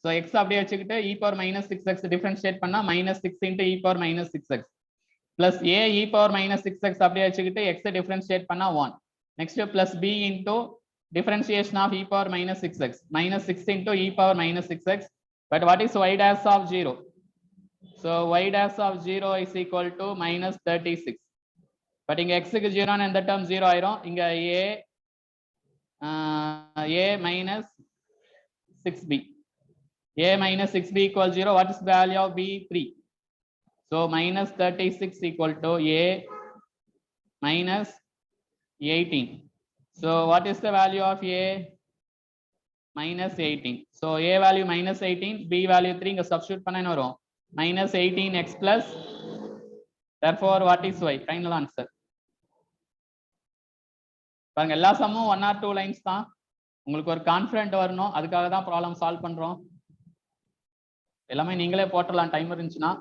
So x அப்படியே வச்சுக்கிட்டு e power minus 6x differentiate பண்ணா minus 6 into e power minus 6x plus a e power minus 6x அப்படியே வச்சுக்கிட்டு x differentiate பண்ணா 1. Next plus b into differentiation of e power minus 6x minus 6 into e power minus 6x. But what is y dash of 0? So y dash of 0 is equal to minus 36. But இங்க x க்கு 0 ன்னு இந்த term 0 ஆயிரும். இங்க a minus 6b. A minus 6b equals 0. What is the value of b? 3. So minus 36 equal to a minus 18. So what is the value of a? Minus 18. So a value minus 18, b value 3. இங்க substitute பண்ண என்ன வரும்? Minus 18x plus. Therefore what is y? Final answer. பாருங்க எல்லா சம்மும் 1 or 2 lines தான். உங்களுக்கு ஒரு confident வரணும், அதுக்காக தான் ப்ராப்ளம் சால்வ் பண்றோம். எல்லாமே நீங்களே போட்டுடலாம் டைம் இருந்துச்சுன்னா.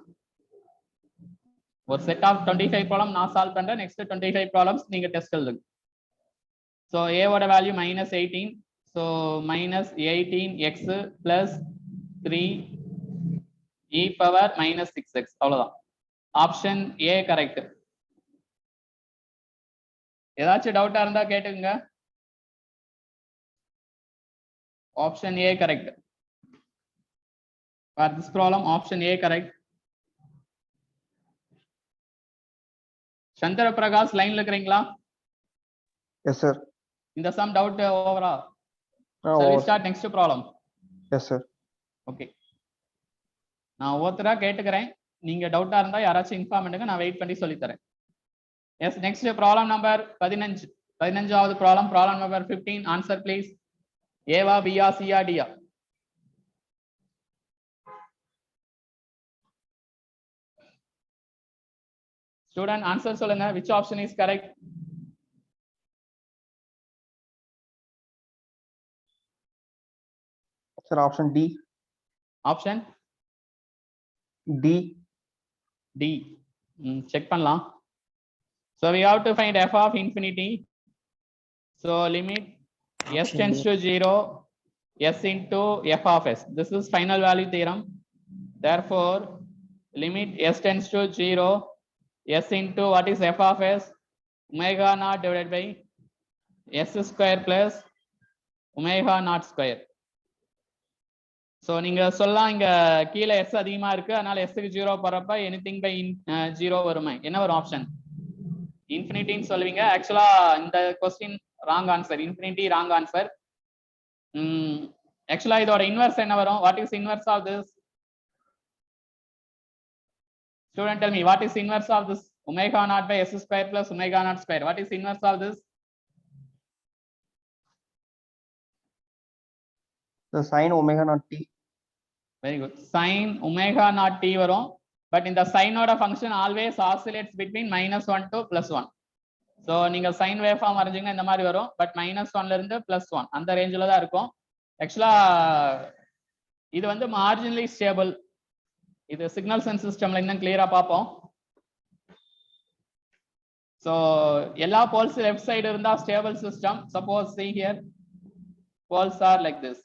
ஒரு செட் ஆஃப் 25 ப்ராப்ளம் நான் சால்வ் பண்றேன், நெக்ஸ்ட் 25 ப்ராப்ளம்ஸ் நீங்க டெஸ்ட் எழுதுங்க. ஸோ a ஓட value minus 18. So minus 18x plus 3 e power minus 6x. அவ்வளவுதான். Option A correct. ஏதாச்சும் டவுட்டா இருந்தா கேட்டுங்க. Option A correct. For this problem, option A correct. Shandara Prakash line இருக்கிறீங்களா? Yes, sir. இந்த sum doubt overall. Shall we start next problem? Yes, sir. Okay. நான் ஒவ்வொருத்தரா கேட்டுக்கிறேன். நீங்க டவுட்டா இருந்தா யாராச்சும் இன்ஃபார்ம் பண்ணுங்க, நான் வெயிட் பண்ணி சொல்லி தரேன். Yes, next problem number 15. 15வது problem number 15. Answer please. A-வா B-யா C-யா D-யா? Student answer சொல்லுங்க. Which option is correct? Sir, option D. Option D. D. Check பண்ணலாம். So we have to find f of infinity. So limit s tends to 0, s into f of s. This is final value theorem. Therefore, limit s tends to 0, s into what is f of s? Omega naught divided by s square plus omega naught square. So நீங்க சொல்லலாம் இங்க கீழே s அதிகமா இருக்கு, அதனால s க்கு 0 போறப்ப anything by 0 வருமே. என்ன ஒரு ஆப்ஷன்? இன்ஃபினிட்டின்னு சொல்லுவீங்க. ஆக்சுவலா இந்த question wrong answer. Infinity wrong answer. ஆக்சுவலா இதோட இன்வெர்ஸ் என்ன வரும்? What is inverse of this? Student tell me, what is inverse of this? Omega naught by s square plus omega naught square. What is inverse of this? The sin omega naught t. Very good. Sin omega naught t வரும். But இந்த sin ஓட function always oscillates between -1 to +1. So நீங்க sin waveform வரைஞ்சீங்கன்னா இந்த மாதிரி வரும். But -1ல இருந்து +1 அந்த ரேஞ்சில தான் இருக்கும். ஆக்சுவலா இது வந்து marginally stable. இது சிக்னல்ஸ் அண்ட் சிஸ்டம்ல இன்னும் கிளியரா பார்ப்போம். So எல்லா poles left side இருந்தா stable system. Suppose see here poles are like this.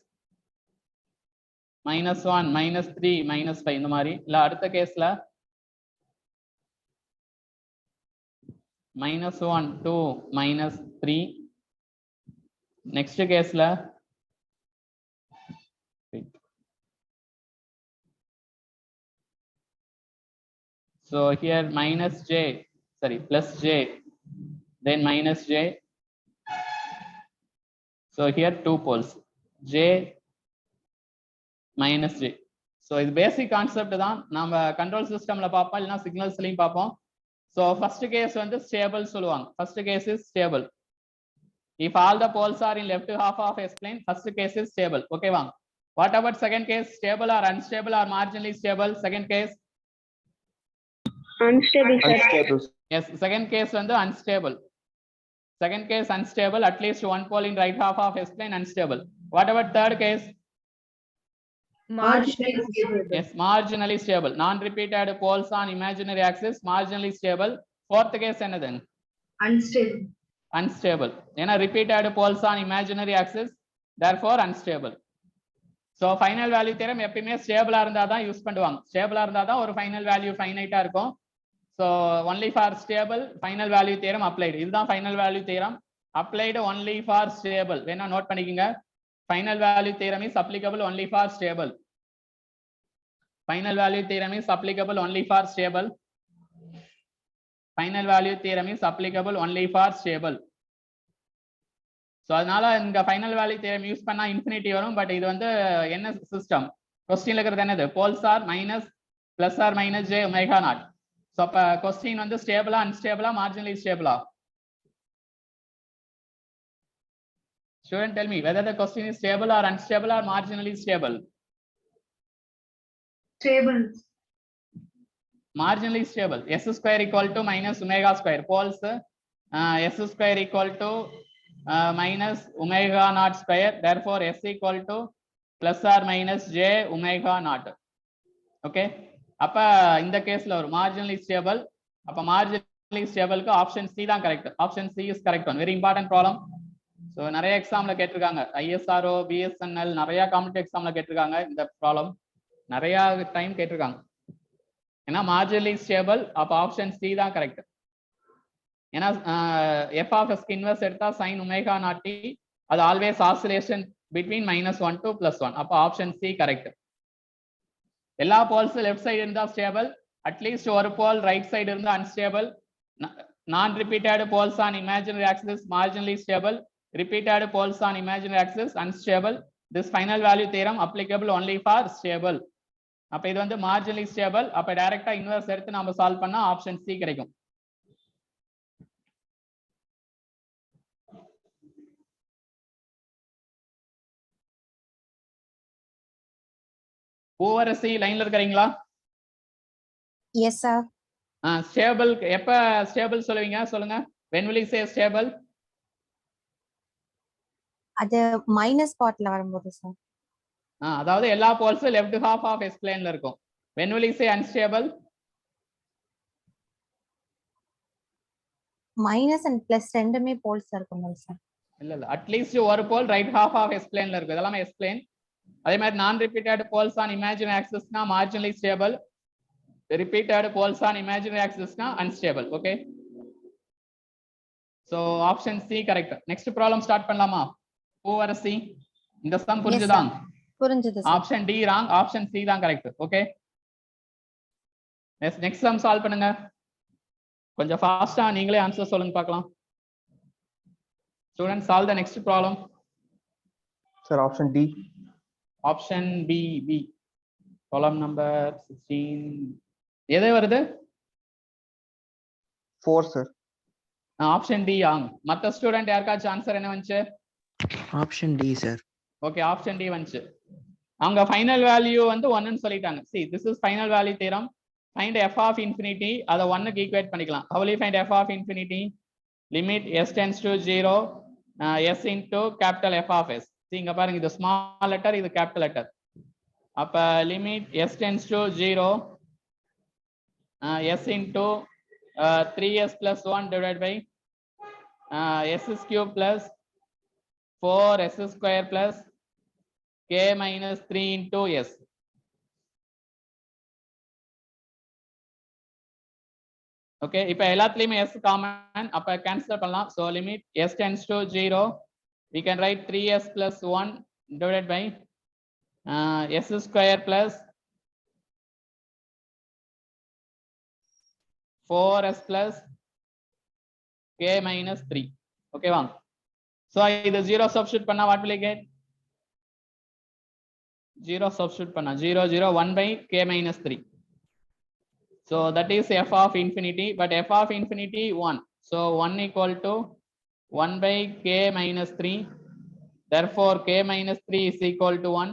-1, -3, -5 இந்த மாதிரி. இல்ல அடுத்த கேஸ்ல -1, 2, -3. நெக்ஸ்ட் கேஸ்ல so here plus j, then -j. So here two poles, j -j. So இது பேசிக் கான்செப்ட் தான். நம்ம கண்ட்ரோல் சிஸ்டம்ல பார்ப்போம், இல்லைன்னா சிக்னல்ஸ்லையும் பார்ப்போம். ஸோ ஃபர்ஸ்ட் கேஸ் வந்து ஸ்டேபிள் சொல்லுவாங்க. First case is stable. If all the poles are in left half of S plane, first case is stable. ஓகேவா? What about second case? Stable or unstable or marginally stable? Second case Unstable, sir. Unstable. Yes, second case வந்து unstable. Second case unstable, at least one pole in right half of S plane unstable. What about third case? Marginally stable. Yes, marginally stable. Non-repeated poles on imaginary axis, marginally stable. Fourth case என்னது? Unstable. Unstable. ஏன்னா repeated poles on imaginary axis, therefore unstable. So final value theorem எப்பயுமே ஸ்டேபிளா இருந்தா தான் use பண்ணுவாங்க. ஸ்டேபிளா இருந்தா தான் ஒரு final value finite-ஆ இருக்கும். So only for stable final value theorem applied. இதுதான் final value theorem applied only for stable. வேணா நோட் பண்ணிக்கங்க. Final value theorem is applicable only for stable. Final value theorem is applicable only for stable. Final value theorem is applicable only for stable. So அதனால இந்த final value theorem use பண்ணா infinity வரும். But இது வந்து என்ன system? கொஸ்டின்ல இருக்கிறது என்னது? Poles are minus plus or minus j omega naught. So அப்ப கொஸ்டின் வந்து ஸ்டேபிளா அன்ஸ்டேபிளா மார்ஜினலி ஸ்டேபிளா? Student, tell me whether the question is stable or unstable or marginally stable. Stable. Marginally stable. S square equal to minus omega square. Poles S square equal to minus omega naught square. Therefore S equal to plus or minus j omega naught. Okay. அப்ப இந்த கேஸ்ல ஒரு marginally stable. அப்ப marginally stable க்கு option C தான் correct. Option C is correct one. Very important problem. So நிறைய எக்ஸாம்ல கேட்டிருக்காங்க. ஐஎஸ்ஆர்ஓ, பிஎஸ்என்எல் நிறைய காம்படிட்டிவ் எக்ஸாம்ல கேட்டிருக்காங்க. இந்த ப்ராப்ளம் நிறைய டைம் கேட்டிருக்காங்க. ஏன்னா மார்ஜினலி ஸ்டேபிள், அப்போ ஆப்ஷன் சி தான் கரெக்ட். ஏன்னா எஃப் ஆஃப் எஸ்க்கு இன்வெர்ஸ் எடுத்தா சைன் ஒமேகா நாட் டி, அது ஆல்வேஸ் ஆசிலேஷன் பிட்வீன் -1 to +1. அப்போ ஆப்ஷன் சி கரெக்ட். எல்லா போல்ஸும் லெஃப்ட் சைடு இருந்தா ஸ்டேபிள், அட்லீஸ்ட் ஒரு போல் ரைட் சைடு இருந்தா unstable. Non repeated poles on imaginary axis marginally stable. Repeated poles on imaginary axis unstable. This final value theorem applicable only for stable. அப்ப இது வந்து marginally stable. அப்ப டைரக்டா inverse எடுத்து நாம solve பண்ணா ஆப்ஷன் சி கிடைக்கும். பூவரசி லைன்ல இருக்கீங்களா? Yes, sir. ஸ்டேபிள் எப்ப ஸ்டேபிள் சொல்லுவீங்க? சொல்லுங்க. When will you say stable? அது மைனஸ் பார்ட்ல வரும்போது சார். அதாவது எல்லா போல்ஸும் லெஃப்ட் ஹாஃப் ஆஃப் எஸ் பிளேன்ல இருக்கும். When will you say unstable? Minus and plus ரெண்டுமே போல்ஸ் இருக்கும் சார். இல்ல அட்லீஸ்ட் ஒரு pole right half of S பிளேன்ல இருக்கும். இதெல்லாம் எஸ் பிளேன். அதே மாதிரி நான் ரிப்பீட்டட் போல்ஸ் ஆன் இமேஜினரி ஆக்சிஸ்னா marginally stable. Repeated poles on imaginary ஆக்சிஸ்னா unstable. Okay. So option C correct. Next problem start பண்ணலாமா? பூவரசி இந்த சம் புரிஞ்சுதா? புரிஞ்சது sir. Option D wrong, option C தான் correct. Okay. Next sum solve பண்ணுங்க. கொஞ்சம் ஃபாஸ்டா நீங்களே ஆன்சர் சொல்லுங்க பார்க்கலாம். Students solve the next problem. Sir, option D. Option B B column number 16 எது வருது? 4, sir. Option D wrong. மத்த ஸ்டூடெண்ட் யாருக்காச்சும் ஆன்சர் என்ன வந்துச்சு? Option D sir. Okay, option D வந்துச்சு. அவங்க ஃபைனல் வேல்யூ வந்து 1 ன்னு சொல்லிட்டாங்க. see this is final value theorem. find f of infinity, அத 1 க்கு ஈக்குவேட் பண்ணிக்கலாம். how will you find f of infinity? limit s tends to 0 s into capital F of s. see இங்க பாருங்க, இது small letter, இது capital letter. அப்ப limit s tends to 0 s into 3s plus 1 divided by s cube plus 4s square plus k minus 3 into s. Okay, இப்ப எல்லாத்துலயுமே s common, அப்ப cancel பண்ணலாம். so limit s tends to 0, we can write 3s plus 1 divided by s square plus 4s plus k minus 3. okay வாங்க. so இது 0 substitute பண்ணா what will you get? 0 substitute பண்ணா 0 0 1 by k minus 3. So that is f of infinity, but f of infinity 1. So 1 equal to 1 by k minus 3. Therefore k minus 3 is equal to 1.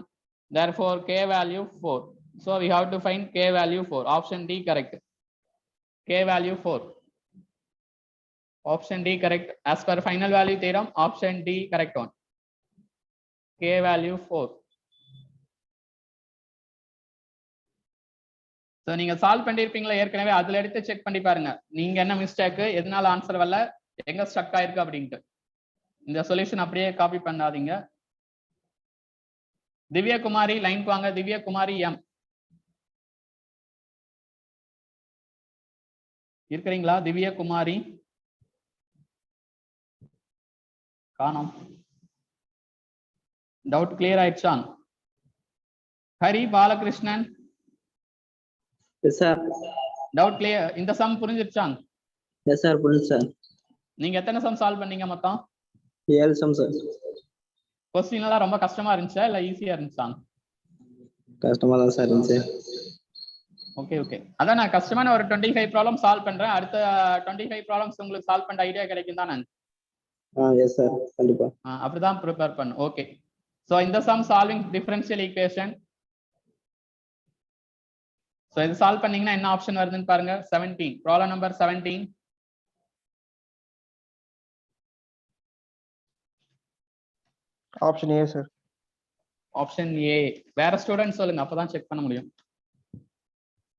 Therefore k value 4. So we have to find k value 4. Option D correct. K value 4. Option D correct. As per final value theorem, option D correct one. K value 4. So நீங்க solve பண்ணிருப்பீங்களா ஏற்கனவே, அதுல எடுத்து check பண்ணி பாருங்க நீங்க என்ன mistake, எதனால answer வரல, எங்க ஸ்டக் ஆயிருக்கு அப்படின்ட்டு. இந்த சொல்யூஷன் அப்படியே காப்பி பண்ணாதீங்க. திவ்யகுமாரி லைனுக்கு வாங்க. திவ்யகுமாரி எம் இருக்கிறீங்களா? திவ்யகுமாரி காணோம். டவுட் கிளியர் ஆயிடுச்சா? Hari Balakrishnan yes sir. Doubt clear, இந்த சம் புரிஞ்சிருச்சா? எஸ் சார், புரியுது சார். நீங்க எத்தனை சம் சால்வ் பண்ணீங்க மொத்தம்? 7 சம் சார். क्वेश्चन எல்லாம் ரொம்ப கஷ்டமா இருந்துச்சா இல்ல ஈஸியா இருந்துச்சா? கஷ்டமா தான் சார் இருந்துச்சு. ஓகே ஓகே, அதான் நான் கஷ்டமான ஒரு 25 ப்ராப்ளம் சால்வ் பண்றேன். அடுத்த 25 ப்ராப்ளம்ஸ் உங்களுக்கு சால்வ் பண்ற ஐடியா கிடைக்கும் தானே? எஸ் சார், கண்டிப்பா. அப்படிதான் ப்ரிப்பேர் பண்ணு. ஓகே, சோ இந்த sum solving differential equation. So இது சால்வ் பண்ணீங்கன்னா என்ன ஆப்ஷன் வருதுன்னு பாருங்க. 17 problem number 17. Option A sir. Option A. வேற ஸ்டூடெண்ட் சொல்லுங்க, அப்பதான் செக் பண்ண முடியும்.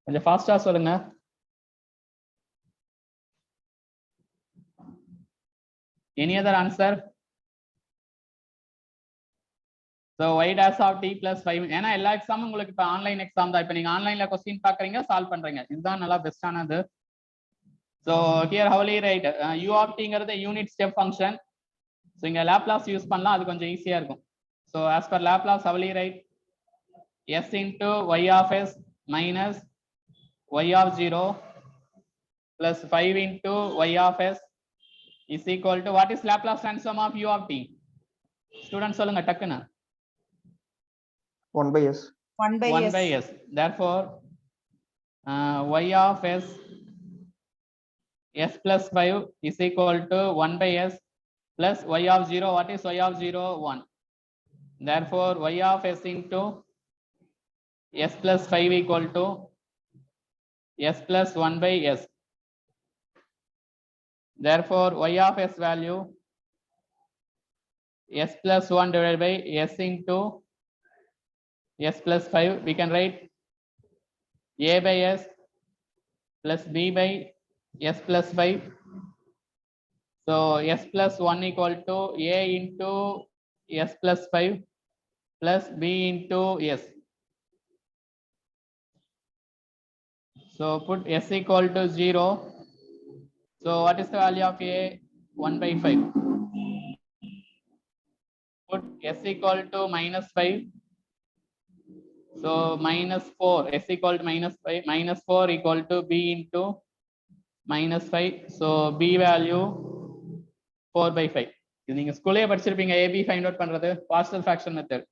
கொஞ்சம் ஃபாஸ்டா சொல்லுங்க. Any other answer? So y dash of t plus 5. ஏன்னா எல்லா எக்ஸாமும் உங்களுக்கு இப்ப ஆன்லைன் எக்ஸாம் தான். இப்ப நீங்க ஆன்லைன்ல கொஸ்டின் பாக்குறீங்க, சால்வ் பண்றீங்க. இதுதான் நல்லா பெஸ்டானது. So here how will you write? U of t ங்கிறது யூனிட் ஸ்டெப் ஃபங்க்ஷன். So இங்க லாப்லாஸ் யூஸ் பண்ணலாம், அது கொஞ்சம் ஈஸியா இருக்கும். So as per Laplace, how will you write? S into y of s minus y of 0 plus 5 into y of s is equal to what is Laplace transform of u of t? Students சொல்லுங்க டக்குன்னு. 1 by s. 1 by s. Therefore y of s s plus 5 is equal to 1 by s plus y of 0. What is y of 0? 1. Therefore y of s into s plus 5 equal to s plus 1 by s. Therefore y of s value s plus 1 divided by s into s plus 5. We can write a by s plus b by s plus 5. So s plus 1 equal to a into s plus 5 plus b into s. So put s equal to 0. So what is the value of a? 1 by 5. Put s equal to minus 5. So minus 4. S equal to minus 5. Minus 4 equal to b into minus 5. So b value 4 by 5. இது நீங்க ஸ்கூல்லே படிச்சிருப்பீங்க, ab find out பண்றது partial fraction method.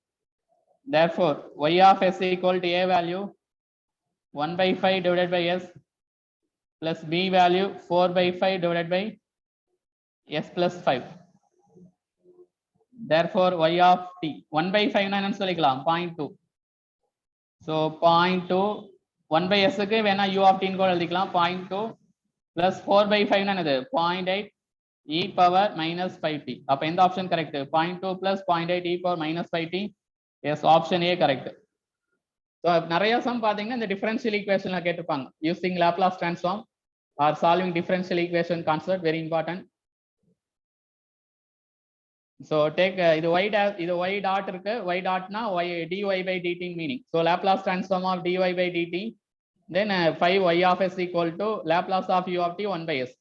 Therefore y of s equal to a value 1 by 5 divided by s plus b value 4 by 5 divided by s plus 5. Therefore y of t 1 by 5 என்னன்னு சொல்லிக்கலாம் 0.2. So 0.2 1 by s க்கு வேணா u of t ன்னு கூட எழுதிக்கலாம் 0.2 plus 4 by 5 என்னது 0.8 e power minus 5t. அப்ப எந்த option correct? 0.2 plus 0.8 e power minus 5t. Yes, option A correct. So நிறைய சம் பாத்தீங்கன்னா இந்த டிஃபரன்ஷியல் ஈக்குவேஷன்ல கேட்டிருப்பாங்க. Using Laplace transform or solving differential equation concept very important. So take இது y dot இருக்கு, y dotனா y dy by dt meaning. So Laplace transform of dy by dt, then 5 y of s equal to Laplace of u of t 1 by s.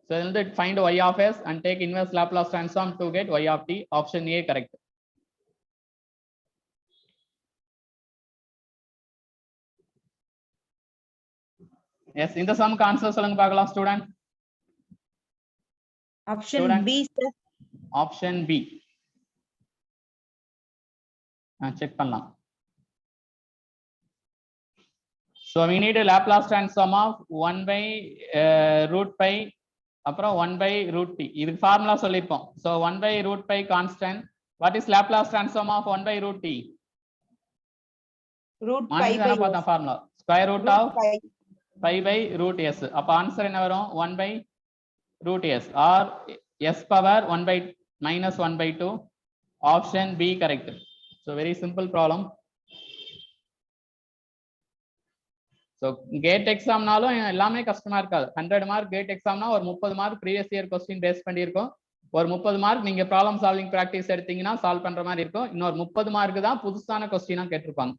So find y of s and take inverse Laplace transform to get y of t. Option A correct. Yes, இந்த சம்க்கு answer சொல்லுங்க பார்க்கலாம் student. Option B sir. Option B check பண்ணலாம். So we need a Laplace transform of 1 by root pi அப்புறம் 1 by root p. இதுக்கு formula சொல்லிருப்போம். So 1 by root pi constant. What is Laplace transform of 1 by root t? root pi by பார்த்தா formula square root of pi. pi by root s. அப்ப answer என்ன வரும்? 1 by root s or s power 1 by minus 1 by 2. Option B correct. So very simple problem. So gate examனாலும் எல்லாமே கஷ்டமா இருக்காது. 100 mark gate எக்ஸாம்னா ஒரு 30 mark previous year question base பண்ணி இருக்கும். ஒரு 30 மார்க் நீங்க ப்ராப்ளம் சால்விங் பிராக்டிஸ் எடுத்தீங்கன்னா சால்வ் பண்ற மாதிரி இருக்கும். இன்னொரு 30 மார்க் தான் புதுசான கொஸ்டினா கேட்டிருப்பாங்க.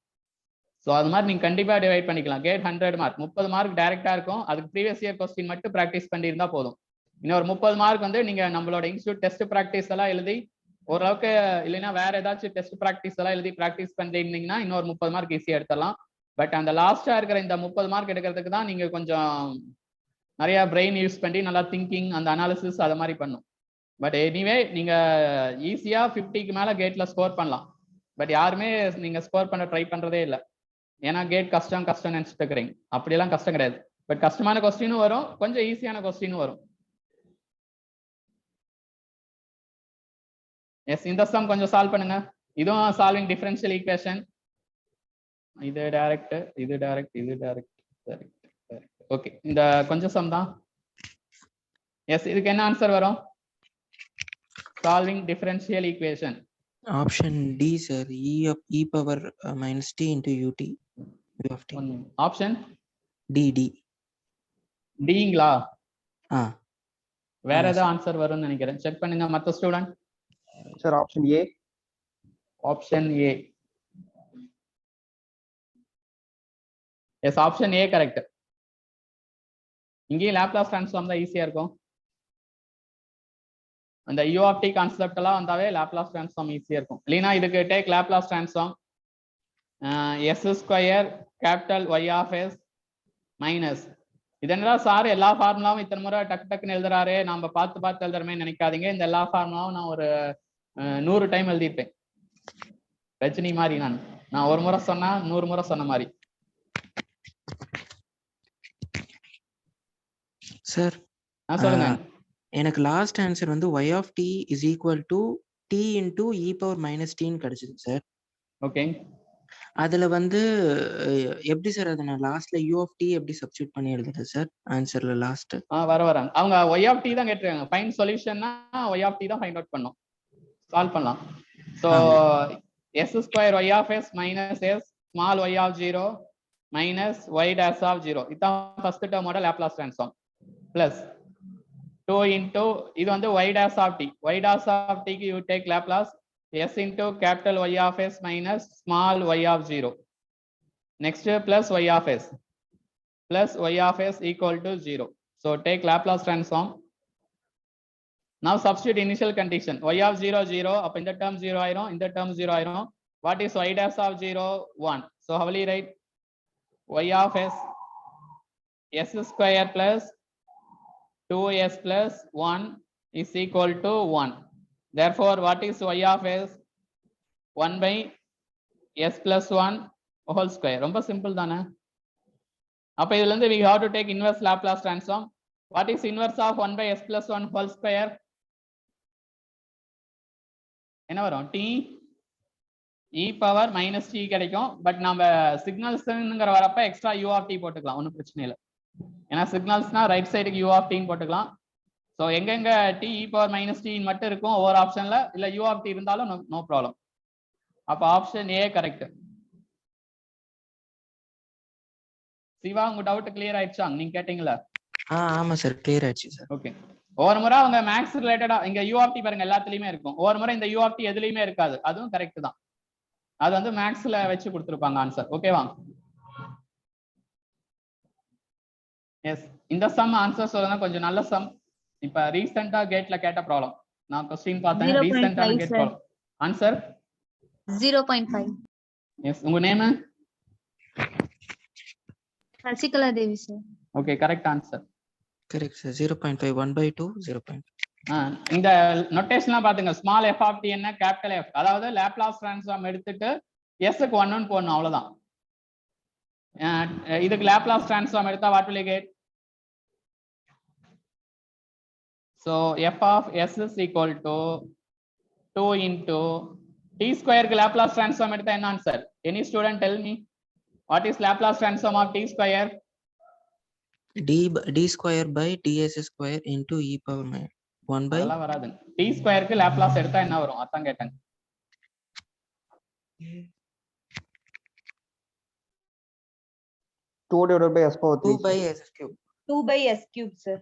ஸோ அது மாதிரி நீங்க கண்டிப்பா டிவைட் பண்ணிக்கலாம். கேட் 100 மார்க் 30 மார்க் டைரக்டா இருக்கும். அதுக்கு ப்ரீவியஸ் இயர் கொஸ்டின் மட்டும் பிராக்டிஸ் பண்ணியிருந்தா போதும். இன்னொரு 30 மார்க் வந்து நீங்க நம்மளோட இன்ஸ்டியூட் டெஸ்ட் பிராக்டிஸ் எல்லாம் எழுதி ஓரளவுக்கு இல்லைன்னா வேற ஏதாச்சும் டெஸ்ட் பிராக்டிஸ் எல்லாம் எழுதி பிராக்டிஸ் பண்ணிருந்தீங்கன்னா இன்னொரு 30 மார்க் ஈஸியா எடுத்துடலாம். பட் அந்த லாஸ்டா இருக்கிற இந்த 30 மார்க் எடுக்கிறதுக்கு தான் நீங்க கொஞ்சம் நிறைய பிரெயின் யூஸ் பண்ணி நல்லா திங்கிங் அந்த அனாலிசிஸ் அதை மாதிரி பண்ணும். பட் எனிவே நீங்க ஈஸியா 50க்கு மேல கேட்ல ஸ்கோர் பண்ணலாம். பட் யாருமே நீங்க ஸ்கோர் பண்ண ட்ரை பண்றதே இல்லை. ஏன்னா கேட் கஷ்டம் நினைச்சிட்டு இருக்கிறீங்க. அப்படியெல்லாம் கஷ்டம் கிடையாது. பட் கஷ்டமான கொஸ்டினும் வரும், கொஞ்சம் ஈஸியான கொஸ்டினும் வரும். எஸ், இந்த சம் கொஞ்சம் சால்வ் பண்ணுங்க. இதுவும் சால்விங் டிஃபரன்ஷியல் ஈக்குவேஷன். இது டைரக்ட், இது டைரக்ட், இது டைரக்ட். ஓகே, இந்த கொஞ்சம் சம் தான். எஸ், இதுக்கு என்ன ஆன்சர் வரும்? Solving differential equation. Option D sir, e power minus t into ut u of t. Option D டிங்களா? வேற ஆமா ஏதாவது ஆன்சர் வரும்னு நினைக்கிறேன். செக் பண்ணுங்க மற்ற student. Sir option A. Option A. Yes, option A correct. இங்கேயும் லாப்லாஸ் ட்ரான்ஸ்ஃபார்ம் தான் ஈஸியா இருக்கும். அந்த u of t கான்செப்ட் எல்லாம் வந்தாவே லாப்லாஸ் ட்ரான்ஸ்ஃபார்ம் ஈஸியா இருக்கும். இல்லைன்னா இதுக்கு take Laplace transform s square capital y of s minus. இதனால சார் எல்லா ஃபார்முலாவும் இத்தனை முறை டக்குன்னு எழுதுறாரு, நம்ம பார்த்து எழுதுறமே நினைக்காதீங்க. இந்த எல்லா ஃபார்முலாவும் நான் ஒரு 100 டைம் எழுதியிருப்பேன். ரஜினி மாதிரி நான் ஒரு முறை சொன்னா 100 முறை சொன்ன மாதிரி. சார் சொல்லுங்க. எனக்கு லாஸ்ட் ஆன்சர் வந்து y of t is equal to t into e power minus t ன்னு கிடைச்சது சார். ஓகே, அதுல வந்து எப்படி சார் அதை நான் லாஸ்ட்ல u of t எப்படி சப்ஸ்டிட்யூட் பண்ணி எழுதுறது சார் ஆன்சர்ல லாஸ்ட்? வராங்க அவங்க y of t தான் கேட்டிருக்காங்க. ஃபைண்ட் சொல்யூஷன்னா y of t தான் ஃபைண்ட் அவுட் பண்ணோம், சால்வ் பண்ணலாம். So s square y of s minus s small y of 0 minus y dash of 0. இதான் ஃபர்ஸ்ட் டேர்மோட லாப்லாஸ் ட்ரான்ஸ்ஃபார்ம். பிளஸ் 2 into இது வந்து y dash of t. y dash of t க்கு you take Laplace s into capital Y of s minus small y of 0. Next plus y of s plus y of s equal to 0. So take Laplace transform. Now substitute initial condition. Y of 0 0. அப்ப இந்த term 0 ஆயிரும், இந்த term 0 ஆயிரும். What is y dash of 0? 1. So how will you write? Y of s s square plus 2s plus 1 is equal to 1. Therefore, what is y of s? 1 by s plus 1 whole square. ரொம்ப simple தானே? அப்ப இதுல இருந்து we have to take inverse Laplace transform. What is inverse of 1 by s plus 1 whole square? என்ன வரும்? t e power minus t கிடைக்கும். But நம்ம சிக்னல்ஸ்ங்கிற வரப்ப எக்ஸ்ட்ரா u of t போட்டுக்கலாம், ஒன்றும் பிரச்சனை இல்லை. ஏன்னா சிக்னல்ஸ்னா ரைட் சைடுக்கு u of t போட்டுக்கலாம். ஸோ எங்கெங்க t e power minus t மட்டும் இருக்கும் ஒவ்வொரு ஆப்ஷன்ல, இல்ல u of t இருந்தாலும் நோ ப்ராப்ளம். அப்ப ஆப்ஷன் ஏ கரெக்ட். சிவா, உங்க டவுட் கிளியர் ஆயிடுச்சா? நீங்க கேட்டீங்களா? ஆமா சார், கிளியர் ஆயிடுச்சு சார். ஓகே, ஒவ்வொரு முறை அவங்க மேக்ஸ் ரிலேட்டடா இங்க u of t பாருங்க எல்லாத்துலயுமே இருக்கும். ஒவ்வொரு முறை இந்த u of t எதுலயுமே இருக்காது, அதுவும் கரெக்ட் தான். அது வந்து மேக்ஸ்ல வச்சு கொடுத்துருப்பாங்க ஆன்சர். ஓகேவா? எஸ், இந்த சம் ஆன்சர் சொல்லுங்க. கொஞ்சம் நல்ல சம். இப்ப ரீசெண்டா கேட்ல கேட்ட ப்ராப்ளம். நான் क्वेश्चन பார்த்தேன், ரீசெண்டான கேட் ப்ராப்ளம். ஆன்சர் 0.5. எஸ், உங்க name? Sasikala Devi sir. Okay, correct answer. Correct sir. 0.5 1 by 2 0.5. இந்த நோட்டேஷன்லாம் பாத்துங்க. ஸ்மால் f of t என்ன, கேபிட்டல் F. அதாவது லாப்லாஸ் ட்ரான்ஸ்ஃபார்ம் எடுத்துட்டு s க்கு 1 போடணும், அவ்வளவுதான். இதுக்கு லாப்லாஸ் ட்ரான்ஸ்ஃபார்ம் எடுத்தா what will you get? So f of s is equal to 2 into t square க்கு லாப்லாஸ் ட்ரான்ஸ்ஃபார்ம் எடுத்தா என்ன answer? Any student tell me what is Laplace transform of t square? d square by ds square into e power 1 by அதெல்லாம் வராது. t square க்கு Laplace எடுத்தா என்ன வரும்? அதான் கேட்டேன். 2 divided by s power 3. 2 by s cube. 2 by s cube, sir.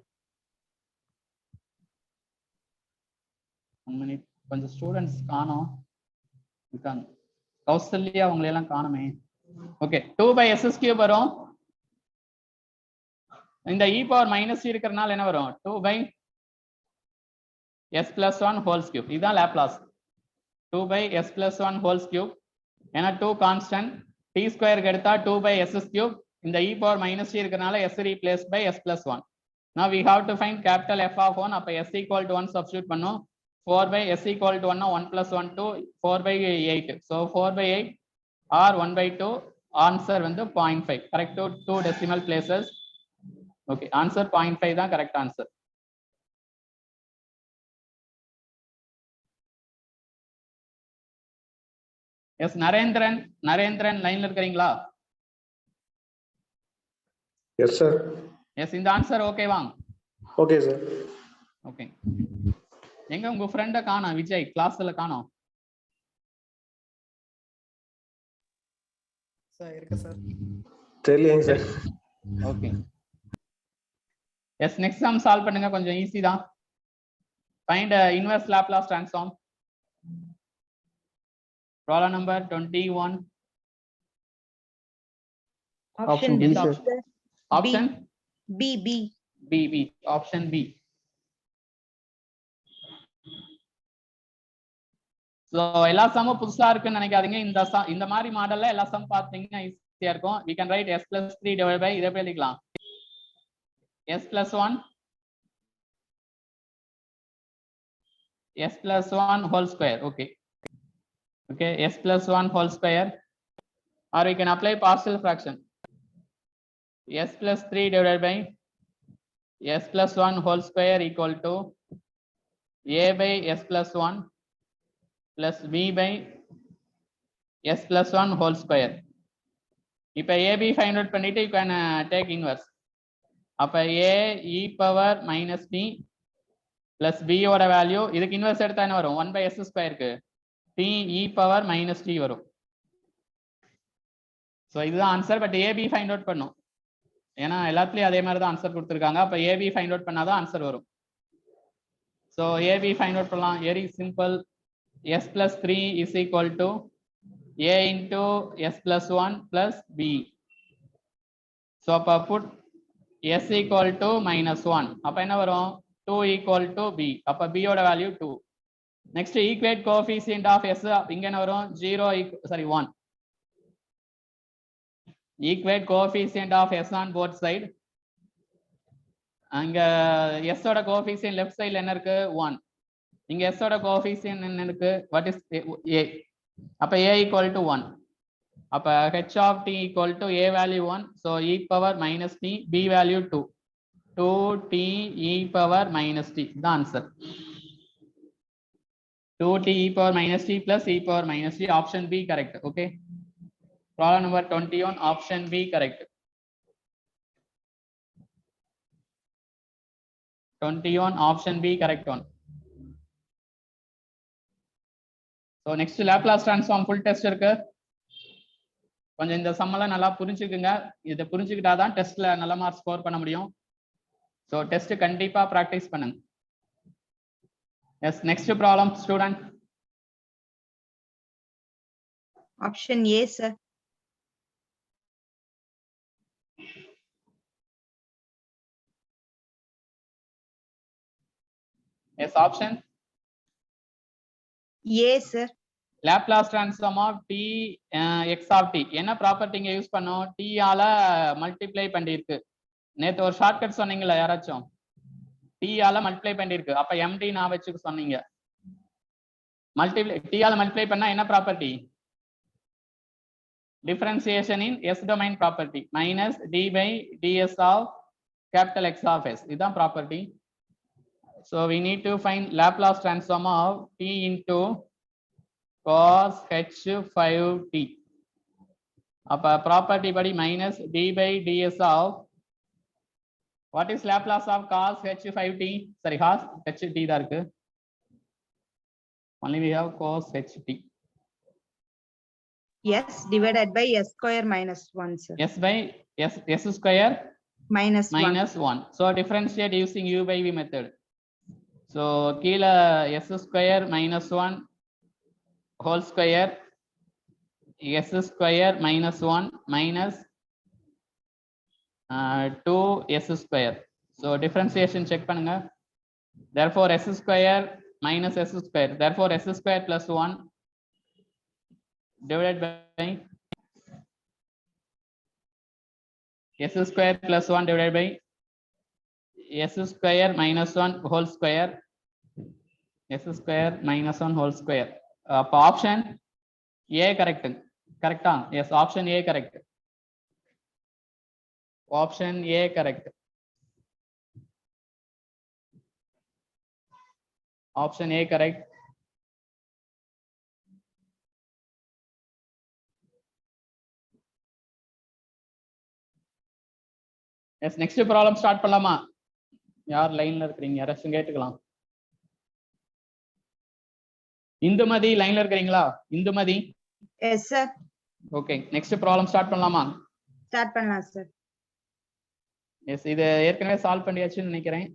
1 minute. கொஞ்சம் students காணோம். இருக்காங்க. கௌசல்யா அவங்களை எல்லாம் காணுமே. ஓகே 2 by s cube வரும். இந்த e power minus t இருக்கறனால என்ன வரும்? 2 by s plus 1 whole cube. இதான் Laplace. 2 by s plus 1 whole cube. ஏன்னா 2 கான்ஸ்டன்ட். t square எடுத்தா 2 by s cube. இந்த e power minus t இருக்கறனால s replaced by s plus 1. Now we have to find capital F of 1. அப்ப s equal to 1 substitute பண்ணோம். 4 by s equal to 1 1 plus 1 2 4 by 8. So 4 by 8 or 1 by 2. Answer வந்து 0.5. Correct to 2 decimal places. Okay, answer 0.5 தான் correct answer. Yes, Narendran லைன்ல இருக்கீங்களா? Yes sir. Yes, இந்த answer ஓகேவா? Okay sir. Okay. எங்க உங்க ஃப்ரெண்ட காணோம்? விஜய் கிளாஸ்ல காணோம். சார் இருக்கு சார். தெரியலைங்க sir. Okay. Yes next sum solve பண்ணுங்க, கொஞ்சம் ஈஸி தான். Find inverse Laplace transform. Problem number 21. Option B, sir. Option B. Option B. So எல்லா சம்மும் புதுசா இருக்குன்னு நினைக்காதீங்க. இந்த மாதிரி மாடல்ல எல்லா சம் பாத்தீங்கன்னா ஈஸியா இருக்கும். We can write s plus 3 divided by இதை எப்படி எழுதிக்கலாம்? s plus 1 whole square. Okay, s plus 1 whole square, or we can apply partial fraction. S plus 3 divided by s plus 1 whole square equal to a by s plus 1 plus b by s plus 1 whole square. இப்போ ab find out பண்ணிட்டு you can take inverse. அப்ப a e power minus b plus b ஓட value இதுக்கு inverse எடுத்தா என்ன வரும்? 1 by s ஸ்கொயருக்கு t e power minus t வரும். ஸோ இதுதான் answer. But a b find out பண்ணும், ஏன்னா எல்லாத்துலயும் அதே மாதிரி தான் ஆன்சர் கொடுத்துருக்காங்க. அப்போ ஏபி ஃபைண்ட் அவுட் பண்ணாதான் ஆன்சர் வரும். ஸோ ஏபி ஃபைண்ட் அவுட் பண்ணலாம். Very simple. S plus 3 is equal to a into s plus 1 plus b. So அப்போ put s equal to minus 1. அப்போ என்ன வரும்? 2 ஈக்குவல் டு பி. அப்போ பியோட value 2. Next equate coefficient of s. இங்க என்ன வரும்? 1. Equate coefficient of s on both side. அங்க s ஓட coefficient left side என்ன இருக்கு? 1. இங்க s ஓட coefficient என்ன இருக்கு? What is a? அப்ப a equal to 1. அப்ப h of t equal to a value 1. So e power minus t, b value 2. 2t e power minus t. The answer. 2t e power minus t plus e power minus t. Option B correct. Okay. Problem number 21. Option B correct. 21. Option B correct one. So next Laplace transform full test இருக்கு. கொஞ்சம் இந்த சம்மெல்லாம் நல்லா புரிஞ்சுக்குங்க. இதை புரிஞ்சுக்கிட்டாதான் டெஸ்ட்ல நல்ல mark score பண்ண முடியும். ஸோ டெஸ்ட் கண்டிப்பா ப்ராக்டிஸ் பண்ணுங்க. Yes, next problem, student. Option A, sir. Yes, option A, sir. Laplace transform of t x of t. என்ன ப்ராப்பர்ட்டி இங்க யூஸ் பண்ணோம்? t ஆல மல்டிப்ளை பண்ணிருக்கு. நேத்து ஒரு ஷார்ட்கட் சொன்னீங்களா யாராச்சும்? t ஆல மல்டிப்ளை பண்ணிருக்கு. அப்ப md நான் வச்சுக்க சொன்னீங்க. மல்டிப்ளை t ஆல மல்டிப்ளை பண்ணா என்ன property? differentiation in S domain property minus d by ds of capital X of S. Idan property. So we need to find Laplace transform of t into cos h5t. Appa property body minus d by ds of what is Laplace of cos h5t? Sorry, cos ht da irukku. Only we have cos ht. S divided by S square minus 1, sir. S by S square Minus 1. minus 1. So differentiate using u by v method. So kila S square minus 1 whole square S square minus 1 minus 2 S square. So differentiation check பண்ணுங்க. Therefore S square minus S square. Therefore S square plus 1 divided by S square plus 1 divided by S square minus 1 whole square. S square minus 1 whole square. Option A correct. Correct on. Yes, option A correct. Option A correct. Option A correct. Yes, next problem start பண்ணலாமா? யார் லைன்ல இருக்கீங்க? யாராச்சும் கேட்டுக்கலாம். இந்துமதி லைன்ல இருக்கீங்களா? Indumathi. Yes, sir. Okay, next problem start பண்ணலாமா? Start பண்ணலாம் சார். எஸ், இது ஏற்கனவே சால்வ் பண்ணியாச்சுன்னு நினைக்கிறேன்.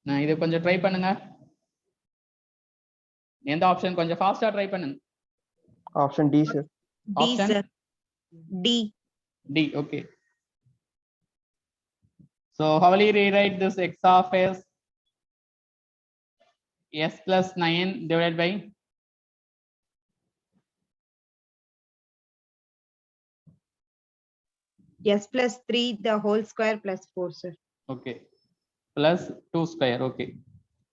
நான் இது கொஞ்சம் ட்ரை பண்ணுங்க. எந்த ஆப்ஷன் கொஞ்சம் ஃபாஸ்டா ட்ரை பண்ணுங்க. Option D, sir. D, sir. D. Okay. So how will you rewrite this x of s plus 9 divided by S plus 3 the whole square plus 4, sir. okay plus 2 square. Okay,